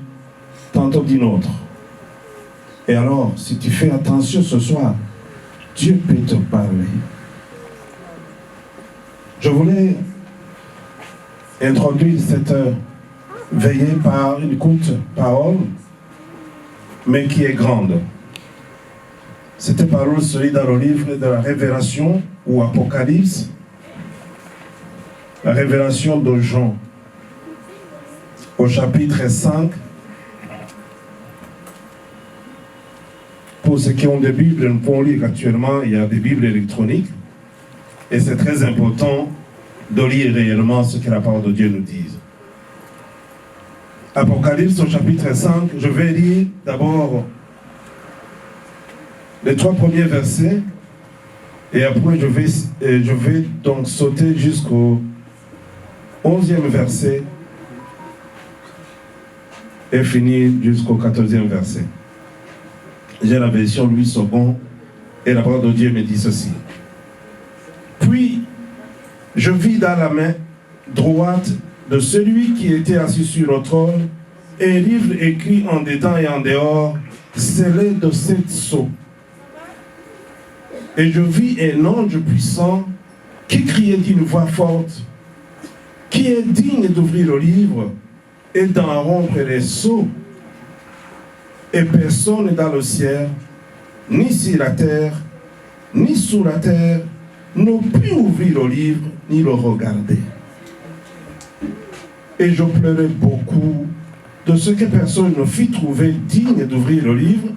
tantôt d'une autre. Et alors, si tu fais attention ce soir, Dieu peut te parler. Je voulais introduire cette veillée par une courte parole, mais qui est grande. Cette parole se lit dans le livre de la Révélation ou Apocalypse, la révélation de Jean, au chapitre 5. Pour ceux qui ont des Bibles, nous pouvons lire actuellement, il y a des Bibles électroniques, et c'est très important de lire réellement ce que la parole de Dieu nous dit. Apocalypse au chapitre 5, je vais lire d'abord les 3 premiers versets, et après je vais donc sauter jusqu'au 11e verset et finir jusqu'au 14e verset. J'ai la version Louis II, et la parole de Dieu me dit ceci. Puis, je vis dans la main droite de celui qui était assis sur le trône un livre écrit en dedans et en dehors, scellé de 7 sceaux. Et je vis un ange puissant qui criait d'une voix forte: qui est digne d'ouvrir le livre et d'en rompre les sceaux? Et personne dans le ciel, ni sur la terre, ni sous la terre, n'a pu ouvrir le livre, ni le regarder. Et je pleurais beaucoup de ce que personne ne fit trouver digne d'ouvrir le livre,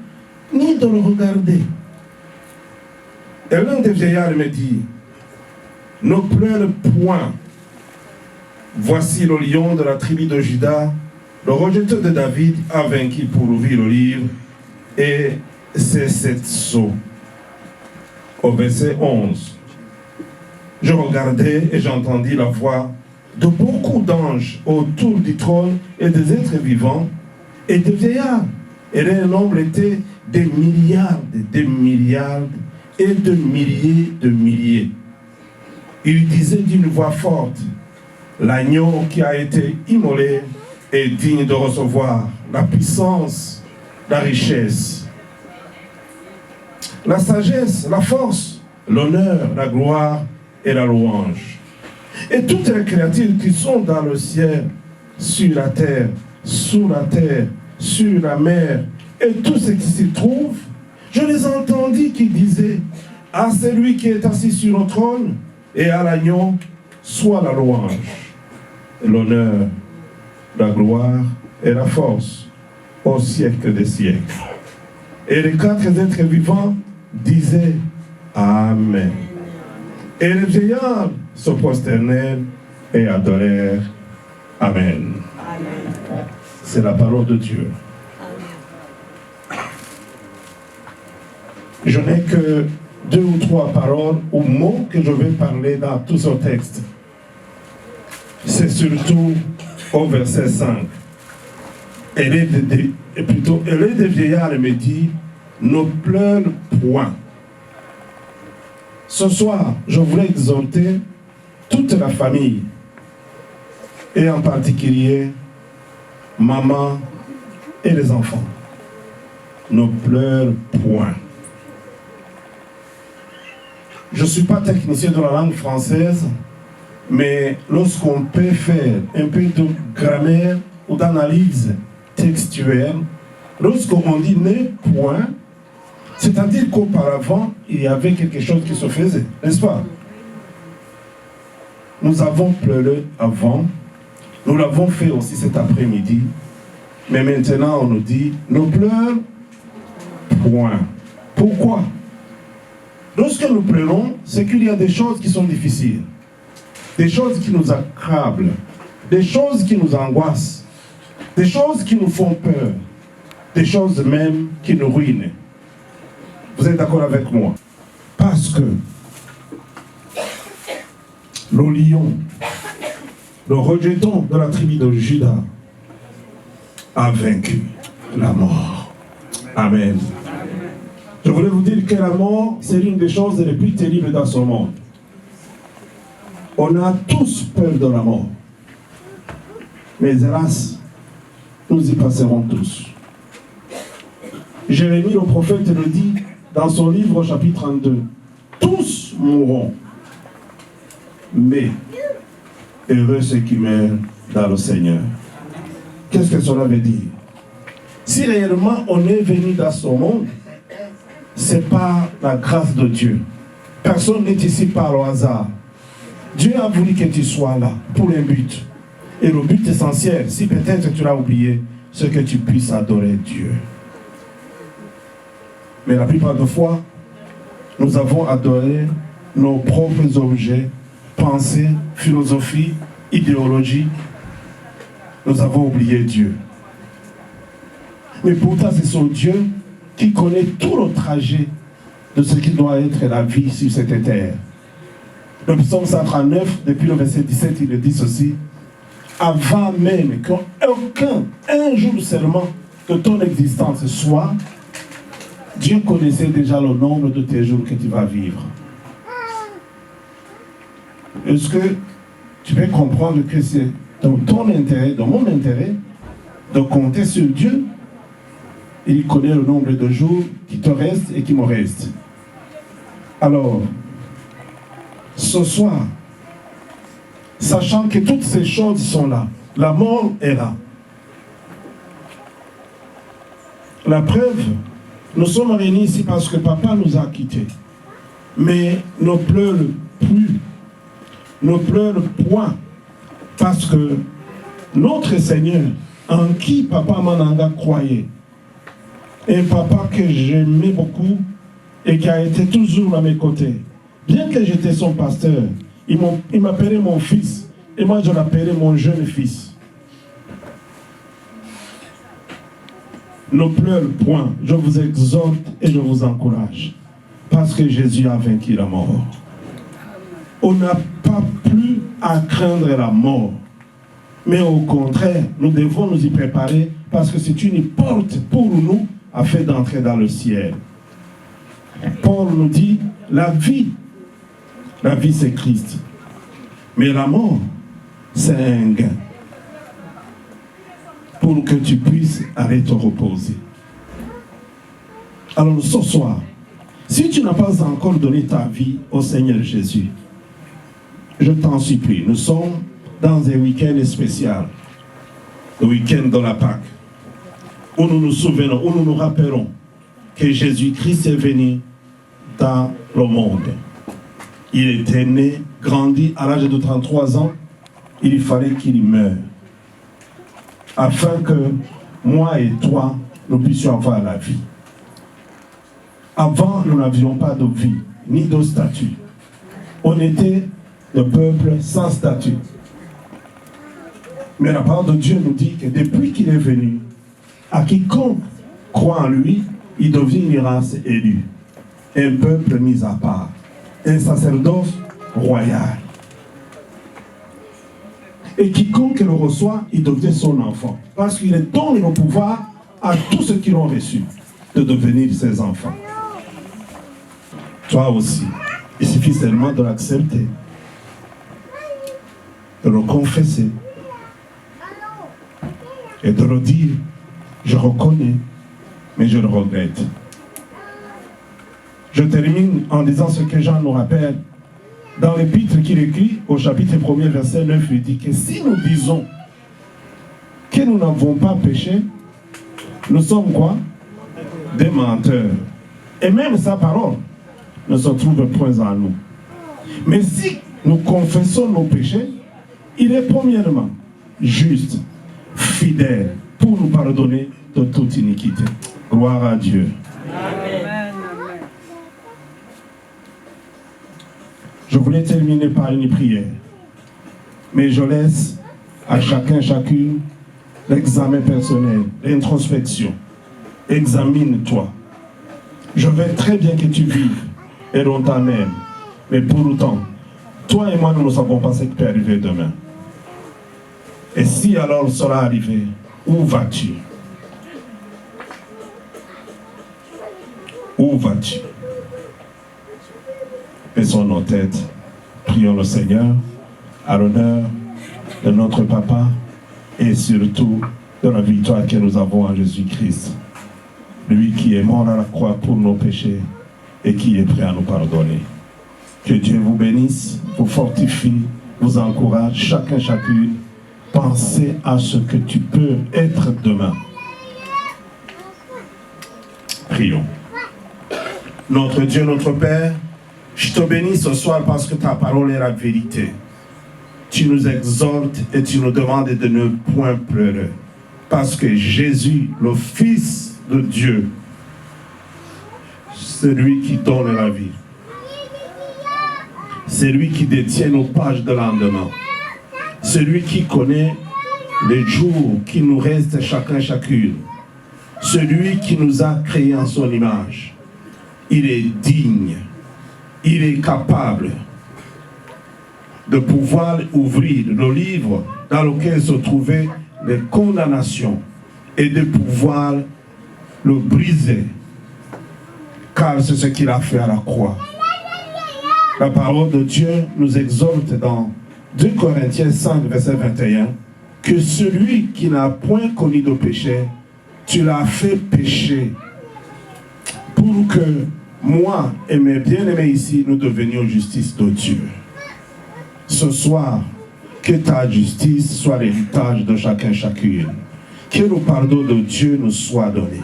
ni de le regarder. Et l'un des vieillards me dit: ne pleure point. Voici le lion de la tribu de Juda, le rejeteur de David, a vaincu pour ouvrir le livre et ses 7 sceaux. Au verset 11. Je regardais et j'entendis la voix de beaucoup d'anges autour du trône et des êtres vivants et des vieillards. Et leur nombre était des milliards et de milliers. Il disait d'une voix forte: l'agneau qui a été immolé est digne de recevoir la puissance, la richesse, la sagesse, la force, l'honneur, la gloire et la louange. Et toutes les créatures qui sont dans le ciel, sur la terre, sous la terre, sur la mer, et tout ce qui s'y trouve, je les entendis qui disaient: à celui qui est assis sur le trône et à l'agneau, soit la louange, l'honneur, la gloire et la force au siècle des siècles. Et les 4 êtres vivants disaient: Amen. Et les vieillards se prosternèrent et adorèrent. Amen. C'est la parole de Dieu. Je n'ai que 2 ou 3 paroles ou mots que je vais parler dans tout ce texte. C'est surtout au verset 5. Elle est des vieillards et me dit: ne pleure point. Ce soir, je voulais exhorter toute la famille, et en particulier maman et les enfants. Ne pleure point. Je ne suis pas technicien de la langue française, mais lorsqu'on peut faire un peu de grammaire ou d'analyse textuelle, lorsqu'on dit ne point, c'est-à-dire qu'auparavant, il y avait quelque chose qui se faisait, n'est-ce pas? Nous avons pleuré avant, nous l'avons fait aussi cet après-midi, mais maintenant on nous dit ne pleure point. Pourquoi? Lorsque nous pleurons, c'est qu'il y a des choses qui sont difficiles, des choses qui nous accablent, des choses qui nous angoissent, des choses qui nous font peur, des choses même qui nous ruinent. Vous êtes d'accord avec moi? Parce que le lion, le rejeton de la tribu de Juda, a vaincu la mort. Amen. Je voulais vous dire que la mort, c'est l'une des choses les plus terribles dans ce monde. On a tous peur de la mort. Mais hélas, nous y passerons tous. Jérémie le prophète le dit dans son livre au chapitre 32. Tous mourront. Mais heureux ceux qui meurent dans le Seigneur. Qu'est-ce que cela veut dire? Si réellement on est venu dans ce monde, c'est par la grâce de Dieu. Personne n'est ici par le hasard. Dieu a voulu que tu sois là pour un but. Et le but essentiel, si peut-être tu l'as oublié, c'est que tu puisses adorer Dieu. Mais la plupart des fois, nous avons adoré nos propres objets, pensées, philosophies, idéologies. Nous avons oublié Dieu. Mais pourtant, c'est son Dieu qui connaît tout le trajet de ce qui doit être la vie sur cette terre. Le psaume 139, depuis le verset 17, il dit ceci. Avant même un jour seulement de ton existence soit, Dieu connaissait déjà le nombre de tes jours que tu vas vivre. Est-ce que tu peux comprendre que c'est dans ton intérêt, dans mon intérêt, de compter sur Dieu? Il connaît le nombre de jours qui te restent et qui me restent. Alors, ce soir, sachant que toutes ces choses sont là, la mort est là. La preuve, nous sommes réunis ici parce que papa nous a quittés. Mais ne pleure plus, ne pleure point, parce que notre Seigneur, en qui papa Mananga croyait, un papa que j'aimais beaucoup et qui a été toujours à mes côtés. Bien que j'étais son pasteur, il m'appelait mon fils et moi je l'appelais mon jeune fils. Ne pleure point, je vous exhorte et je vous encourage parce que Jésus a vaincu la mort. On n'a pas plus à craindre la mort, mais au contraire, nous devons nous y préparer parce que c'est une porte pour nous afin d'entrer dans le ciel. Paul nous dit, la vie c'est Christ. Mais la mort, c'est un gain. Pour que tu puisses aller te reposer. Alors ce soir, si tu n'as pas encore donné ta vie au Seigneur Jésus, je t'en supplie, nous sommes dans un week-end spécial, le week-end de la Pâque, où nous nous souvenons, où nous nous rappelons que Jésus-Christ est venu dans le monde. Il était né, grandi à l'âge de 33 ans, il fallait qu'il meure. Afin que moi et toi, nous puissions avoir la vie. Avant, nous n'avions pas de vie, ni de statut. On était le peuple sans statut. Mais la parole de Dieu nous dit que depuis qu'il est venu, à quiconque croit en lui, il devient une race élue, un peuple mis à part, un sacerdoce royal. Et quiconque le reçoit, il devient son enfant. Parce qu'il donne le pouvoir à tous ceux qui l'ont reçu de devenir ses enfants. Toi aussi, il suffit seulement de l'accepter, de le confesser et de le dire. Je reconnais, mais je le regrette. Je termine en disant ce que Jean nous rappelle. Dans l'épître qu'il écrit, au chapitre 1er, verset 9, il dit que si nous disons que nous n'avons pas péché, nous sommes quoi? Des menteurs. Et même sa parole ne se trouve point en nous. Mais si nous confessons nos péchés, il est premièrement juste, fidèle, pour nous pardonner de toute iniquité. Gloire à Dieu. Amen. Je voulais terminer par une prière, mais je laisse à chacun, chacune, l'examen personnel, l'introspection. Examine-toi. Je veux très bien que tu vives et on t'amène. Mais pour autant, toi et moi, nous ne savons pas ce qui peut arriver demain. Et si alors cela arrivé, où vas-tu? Où vas-tu? Baissons nos têtes, prions le Seigneur à l'honneur de notre Papa et surtout de la victoire que nous avons en Jésus-Christ. Lui qui est mort à la croix pour nos péchés et qui est prêt à nous pardonner. Que Dieu vous bénisse, vous fortifie, vous encourage, chacun, chacune. Pensez à ce que tu peux être demain. Prions. Notre Dieu, notre Père, je te bénis ce soir parce que ta parole est la vérité. Tu nous exhortes et tu nous demandes de ne point pleurer. Parce que Jésus, le Fils de Dieu, c'est lui qui donne la vie. C'est lui qui détient nos pages de lendemain. C'est lui qui connaît les jours qui nous restent chacun, chacune. Celui qui nous a créés en son image. Il est digne. Il est capable de pouvoir ouvrir le livre dans lequel se trouvaient les condamnations et de pouvoir le briser. Car c'est ce qu'il a fait à la croix. La parole de Dieu nous exhorte dans 2 Corinthiens 5, verset 21, que celui qui n'a point connu de péché, tu l'as fait pécher pour que moi et mes bien-aimés ici, nous devenions justice de Dieu. Ce soir, que ta justice soit l'héritage de chacun, chacune. Que le pardon de Dieu nous soit donné.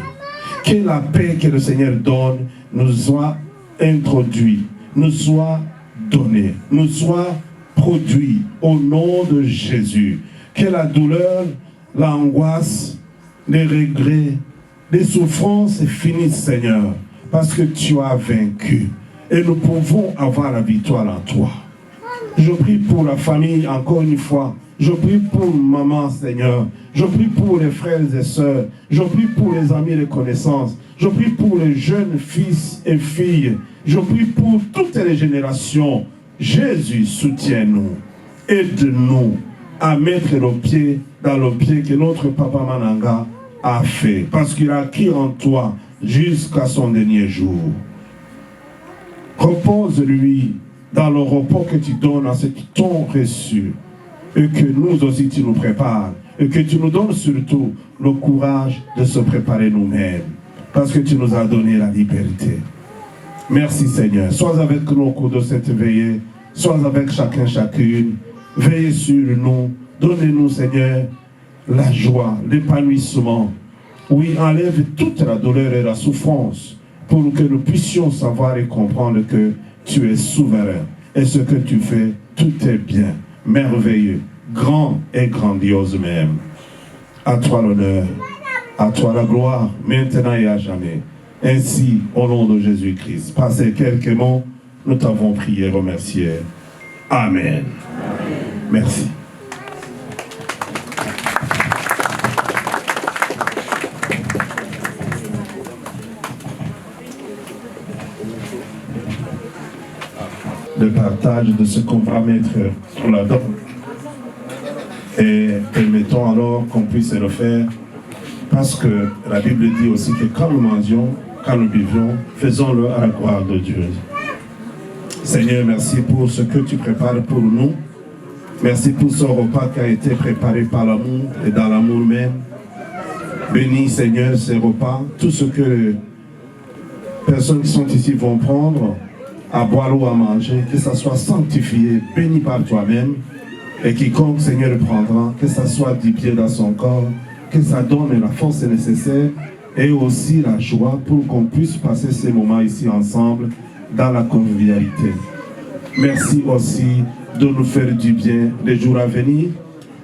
Que la paix que le Seigneur donne nous soit introduite, nous soit donnée, nous soit produite au nom de Jésus. Que la douleur, l'angoisse, les regrets, les souffrances finissent, Seigneur, parce que tu as vaincu. Et nous pouvons avoir la victoire en toi. Je prie pour la famille encore une fois. Je prie pour maman, Seigneur. Je prie pour les frères et sœurs. Je prie pour les amis et les connaissances. Je prie pour les jeunes fils et filles. Je prie pour toutes les générations. Jésus, soutiens-nous. Aide-nous à mettre le pied dans le pied que notre Papa Mananga a fait. Parce qu'il a acquis en toi jusqu'à son dernier jour. Repose-lui dans le repos que tu donnes à ceux qui t'ont reçu. Et que nous aussi tu nous prépares. Et que tu nous donnes surtout le courage de se préparer nous-mêmes. Parce que tu nous as donné la liberté. Merci Seigneur. Sois avec nous au cours de cette veillée. Sois avec chacun, chacune. Veillez sur nous. Donnez-nous Seigneur la joie, l'épanouissement. Oui, enlève toute la douleur et la souffrance. Pour que nous puissions savoir et comprendre que tu es souverain. Et ce que tu fais, tout est bien, merveilleux, grand et grandiose même. À toi l'honneur, à toi la gloire, maintenant et à jamais. Ainsi, au nom de Jésus-Christ. Par ces quelques mots, nous t'avons prié et remercié. Amen. Merci. Le partage de ce qu'on va mettre sur la table. Et permettons alors qu'on puisse le faire parce que la Bible dit aussi que quand nous mangeons, quand nous buvions, faisons-le à la gloire de Dieu. Seigneur, merci pour ce que tu prépares pour nous. Merci pour ce repas qui a été préparé par l'amour et dans l'amour même. Bénis Seigneur ces repas, tout ce que les personnes qui sont ici vont prendre, à boire ou à manger, que ça soit sanctifié, béni par toi-même, et quiconque Seigneur prendra, que ça soit du pied dans son corps, que ça donne la force nécessaire et aussi la joie pour qu'on puisse passer ces moments ici ensemble dans la convivialité. Merci aussi de nous faire du bien les jours à venir,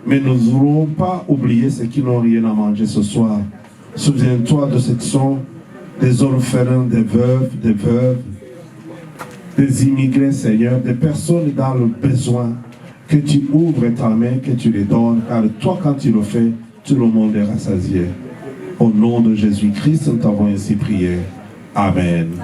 mais nous n'aurons pas oublié ceux qui n'ont rien à manger ce soir. Souviens-toi de ceux qui sont des orphelins, des veuves, des immigrés, Seigneur, des personnes dans le besoin, que tu ouvres ta main, que tu les donnes, car toi, quand tu le fais, tout le monde est rassasié. Au nom de Jésus-Christ, nous t'avons ainsi prié. Amen.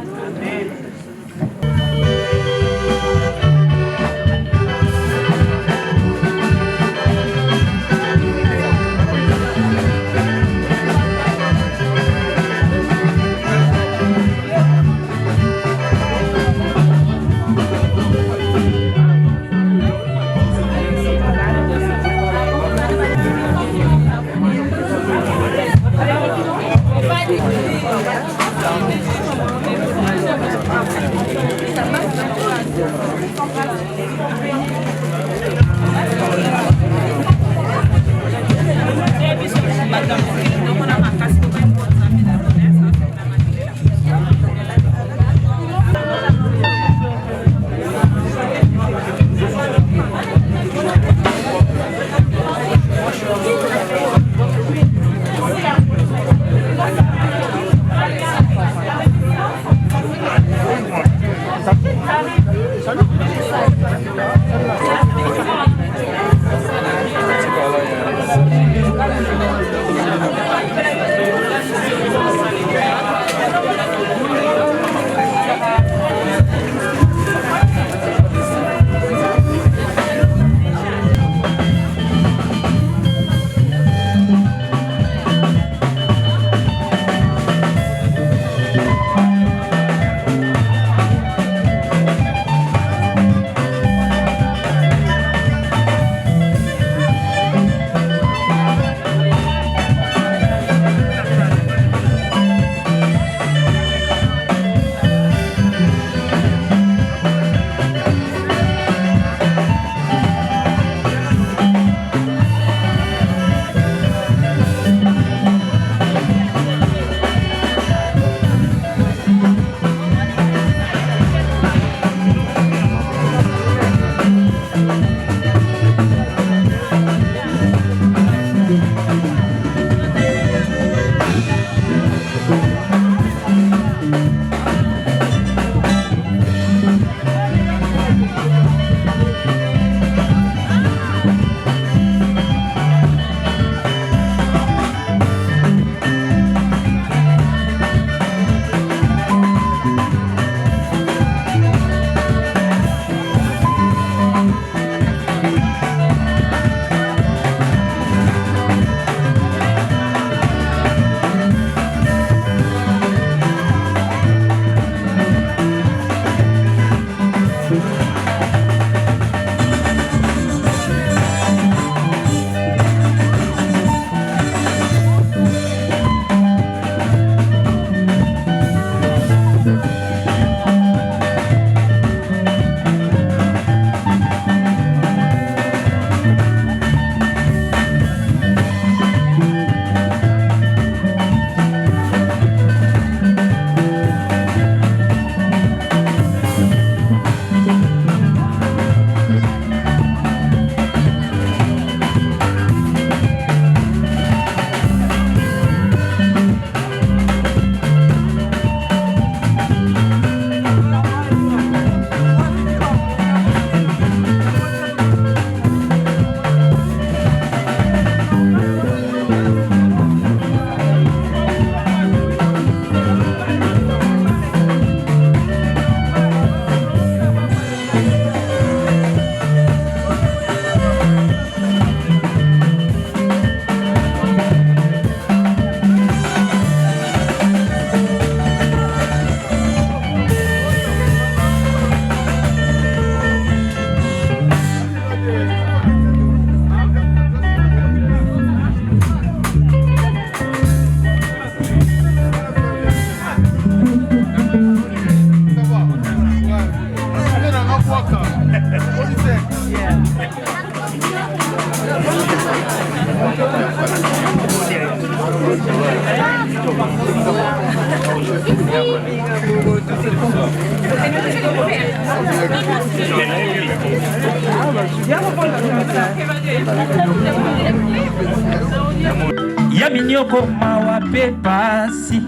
Yaminyoko mawa pepasi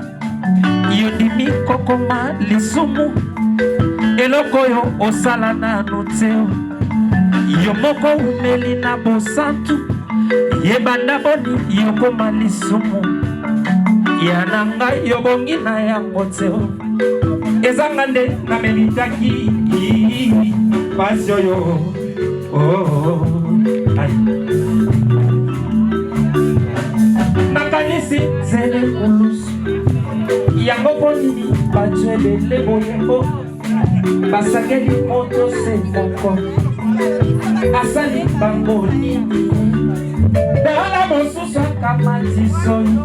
yondimi kokoma lisumu eloko yo osala nanu teo yo moko umeli na bosantu yebanda boni yokoma lisumu yananga yobongi na yango teo ezanga nde namelitaki pasi oyo nakanisi nzele kulusu yango mpo nini bato ebele boyembo basakeli moto se moko asali bango nini dala mosusu akamati soi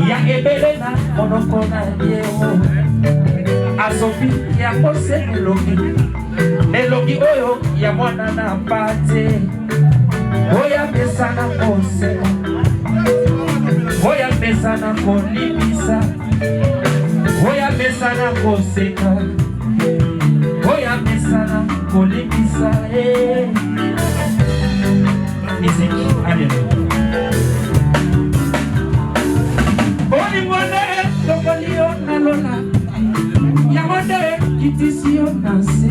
ya ebele na monoko na yeo azobi yango se elongi oyo ya mwana na pate oya pesa na kosela oya pesa na kolibisa oya pesa na koseka oya pesa na kolibisa miziki alelo olimone lokolio na lola yamode kitisio na se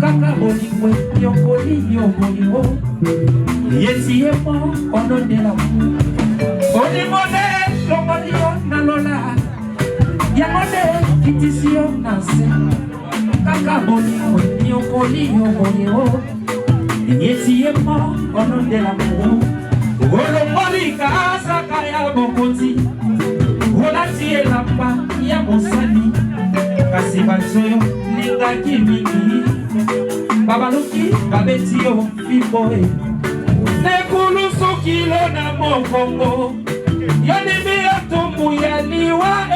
kaka bolimwe yokoli yoboyo yetiemo onondela olimone lokolio na lola yamode kitisio na se kaka bolimwe yokoli yoboyo yetiemo onondela olomolika asaka ya bokonzi olati elamba ya mosali kasi bato oyo lingaki mingi babaluki babeti yo fimbo nekulusukilo na mokongo yonimi yotumbu ya liwa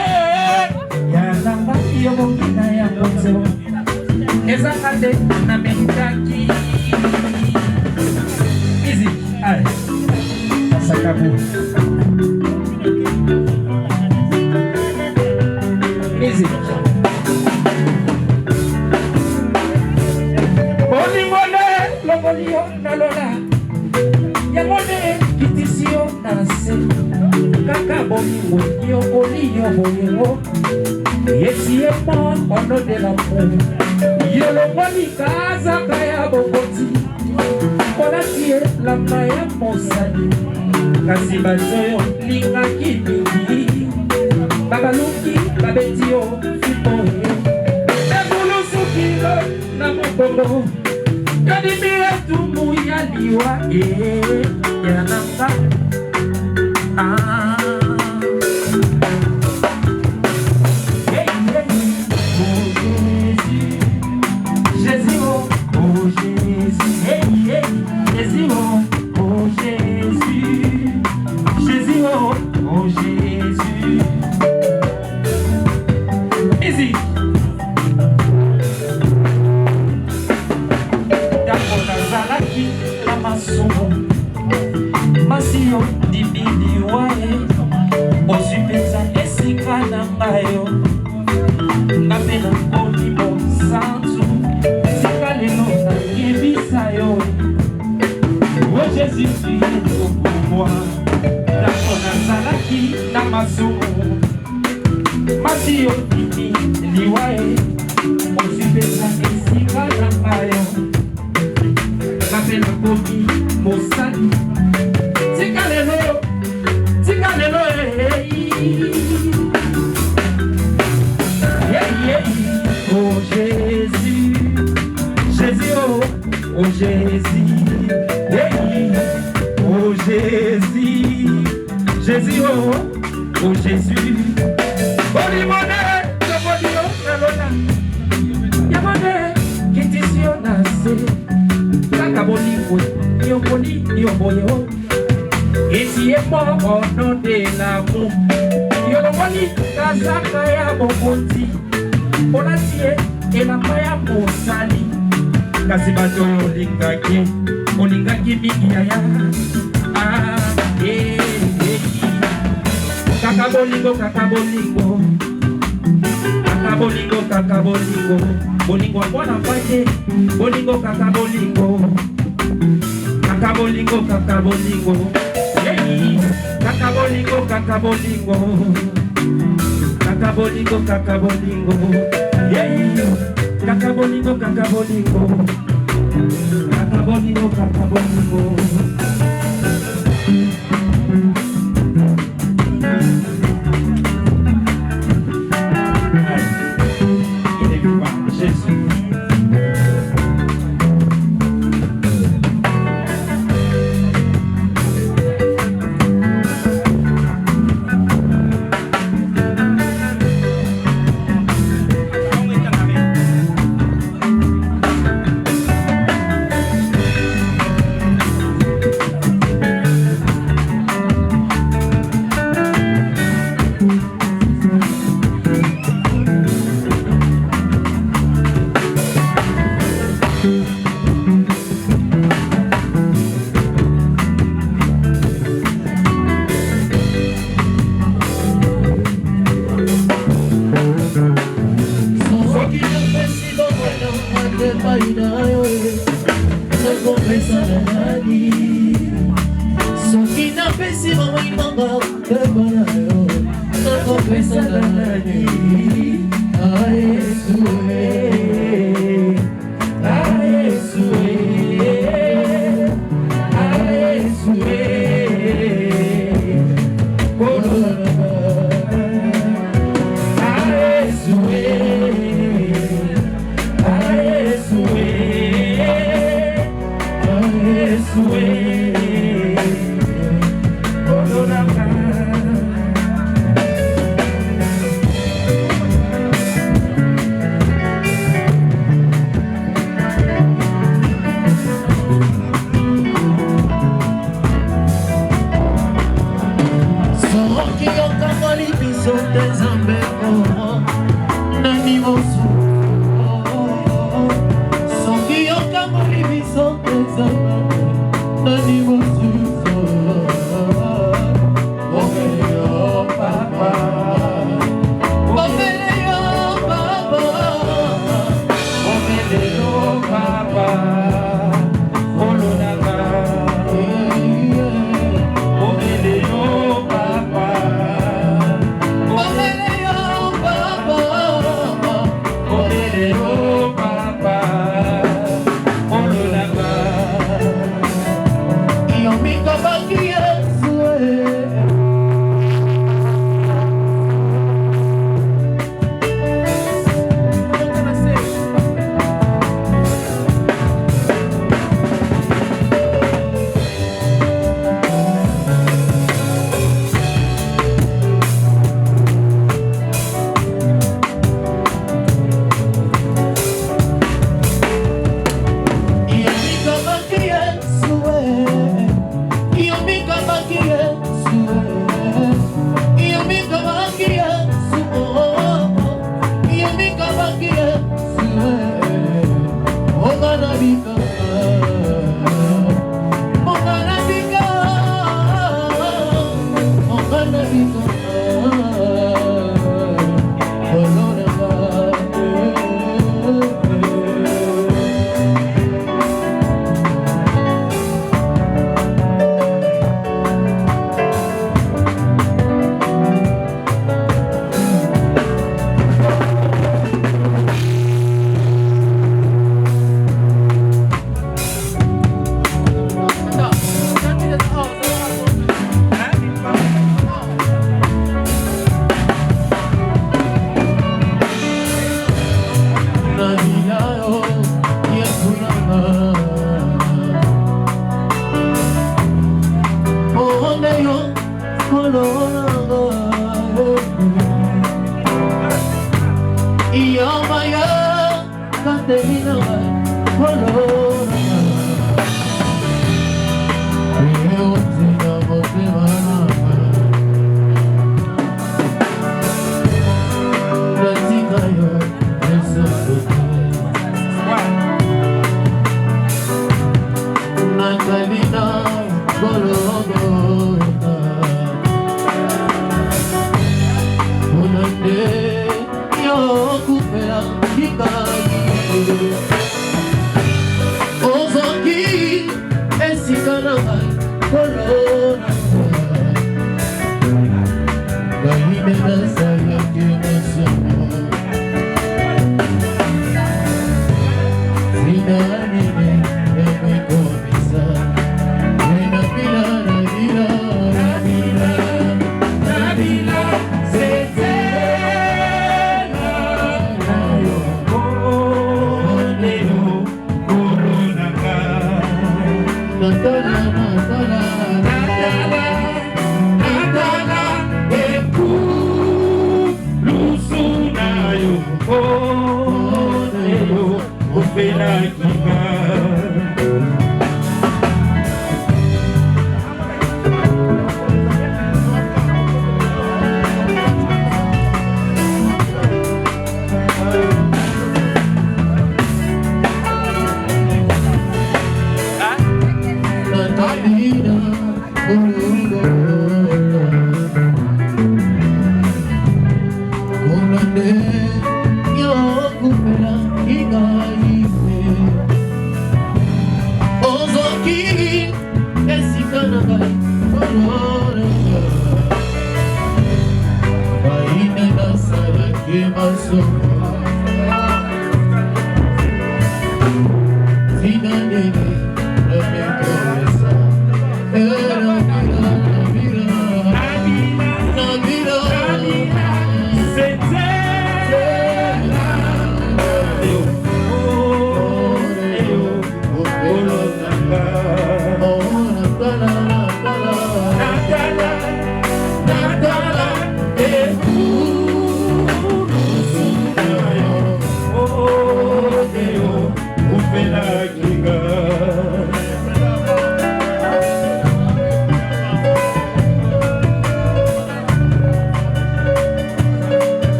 yalanga yobongina ya moto ezanga nde namelitaki miziki ale sakabu miziki olimone lokolio na lola yamone kitisio na se kaka bomiwe yokolio boyewo yesiemo onodela mu yolongoli kazaka ya bokoti olatie lamba ya mosali kasi bato oyo lingaki mingi babaluki babeti yo fipo ebulusukilo na mokongo yodimi etumbu ya liwa yananga masio dibidiwae ozipeza esika na ngayo ngapena olimo santu sika lelo na yebisa yo o Jésus est pour moi dako nazalaki na masumu masio dibidiwae ozipeza esika na ngayo ngapena olimo santu Tikalelo, oh Jésus, Jésus, oh Jésus, oh Jésus, Jésus, oh Jésus, oh limone, lokolio na lola, yamone kitisio na se, kaka bolimwe, yokoli yoboyo. Etiemo onondela mu yolongoli kazaka ya bokonzi olatie elamba ya mosali kasi bato olingaki mingi yaya kaka bolingo bolingo mwana mpate bolingo kaka bolingo kakabolingo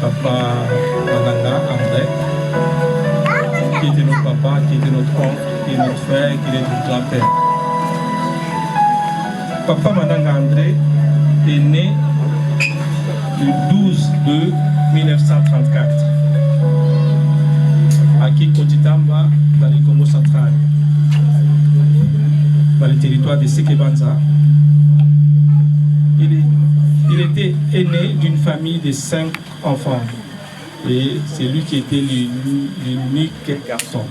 papa Mananga André, qui était notre papa, qui était notre oncle, qui est notre frère, qui est notre grand-père. Papa Mananga André est né le 12 de 1934 à Kikotitamba, dans le Congo central, dans le territoire de Sekebanza. Il était aîné d'une famille de 5 enfants et c'est lui qui était l'unique garçon.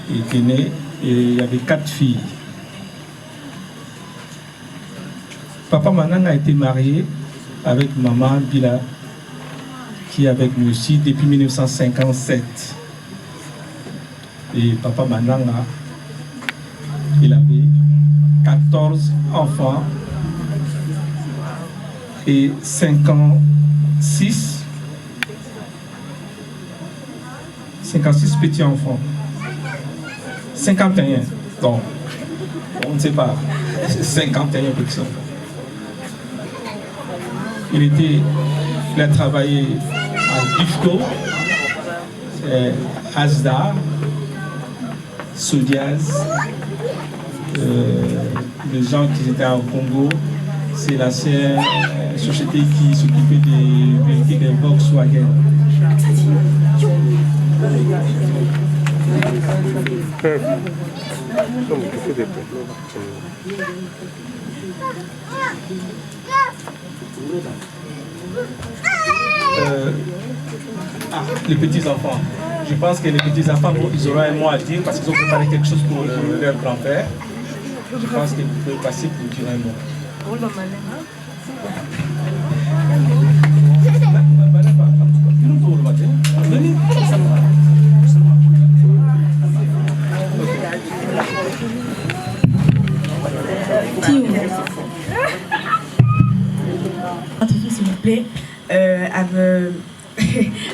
Il était né et il y avait 4 filles. Papa Mananga a été marié avec maman Bila, qui est avec nous aussi depuis 1957. Et papa Mananga, il avait 14 enfants et 56 petits enfants. 51, donc on ne sait pas, 51 petits enfants. Il a travaillé à Difco, Asda, Sodiaz, les gens qui étaient au Congo, c'est l'ancienne société qui s'occupait des véhicules de Volkswagen. Les petits-enfants. Je pense que les petits-enfants, ils auront un mot à dire parce qu'ils ont préparé quelque chose pour leur grand-père. Je pense qu'ils peuvent passer pour dire un mot. S'il vous plaît,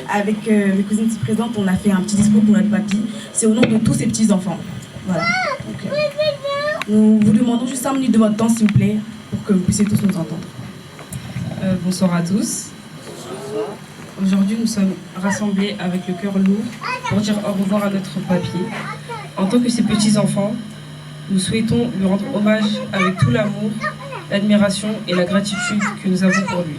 avec mes cousines ici présentes, on a fait un petit discours pour notre papy. C'est au nom de tous ces petits-enfants. Voilà. Donc, nous vous demandons juste 5 minutes de votre temps, s'il vous plaît, pour que vous puissiez tous nous entendre. Bonsoir à tous. Aujourd'hui, nous sommes rassemblés avec le cœur lourd pour dire au revoir à notre papy. En tant que ses petits-enfants, nous souhaitons lui rendre hommage avec tout l'amour, l'admiration et la gratitude que nous avons pour lui.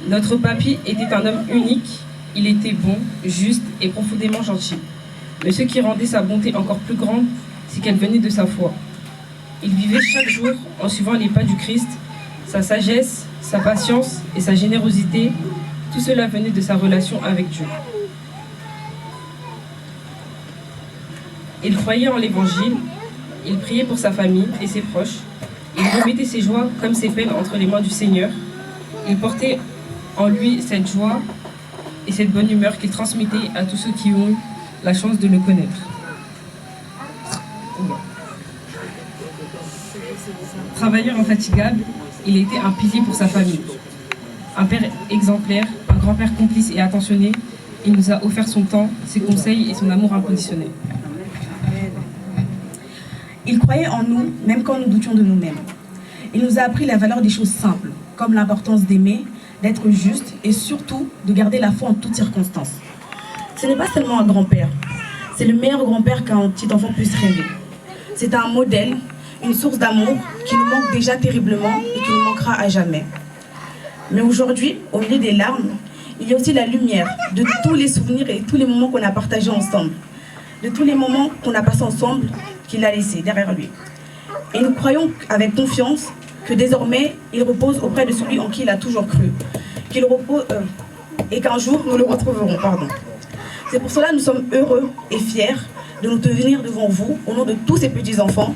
Notre papy était un homme unique, il était bon, juste et profondément gentil. Mais ce qui rendait sa bonté encore plus grande, c'est qu'elle venait de sa foi. Il vivait chaque jour en suivant les pas du Christ, sa sagesse, sa patience et sa générosité, tout cela venait de sa relation avec Dieu. Il croyait en l'évangile, il priait pour sa famille et ses proches, il remettait ses joies comme ses peines entre les mains du Seigneur, il portait en lui cette joie et cette bonne humeur qu'il transmettait à tous ceux qui ont eu la chance de le connaître. Travailleur infatigable, il était un pilier pour sa famille. Un père exemplaire, un grand-père complice et attentionné, il nous a offert son temps, ses conseils et son amour inconditionnel. Il croyait en nous, même quand nous doutions de nous-mêmes. Il nous a appris la valeur des choses simples, comme l'importance d'aimer, d'être juste et surtout de garder la foi en toutes circonstances. Ce n'est pas seulement un grand-père, c'est le meilleur grand-père qu'un petit enfant puisse rêver. C'est un modèle, une source d'amour qui nous manque déjà terriblement et qui nous manquera à jamais. Mais aujourd'hui, au milieu des larmes, il y a aussi la lumière de tous les souvenirs et tous les moments qu'on a partagés ensemble, de tous les moments qu'on a passés ensemble qu'il a laissés derrière lui. Et nous croyons avec confiance que désormais, il repose auprès de celui en qui il a toujours cru, qu'il repose, et qu'un jour, nous le retrouverons. C'est pour cela que nous sommes heureux et fiers de nous tenir devant vous, au nom de tous ces petits-enfants,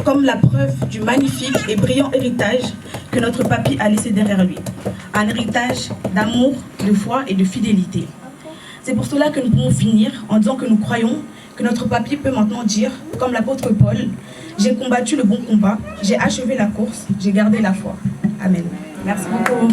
comme la preuve du magnifique et brillant héritage que notre papy a laissé derrière lui. Un héritage d'amour, de foi et de fidélité. C'est pour cela que nous pouvons finir en disant que nous croyons que notre papy peut maintenant dire, comme l'apôtre Paul, « J'ai combattu le bon combat, j'ai achevé la course, j'ai gardé la foi. » Amen. Merci beaucoup.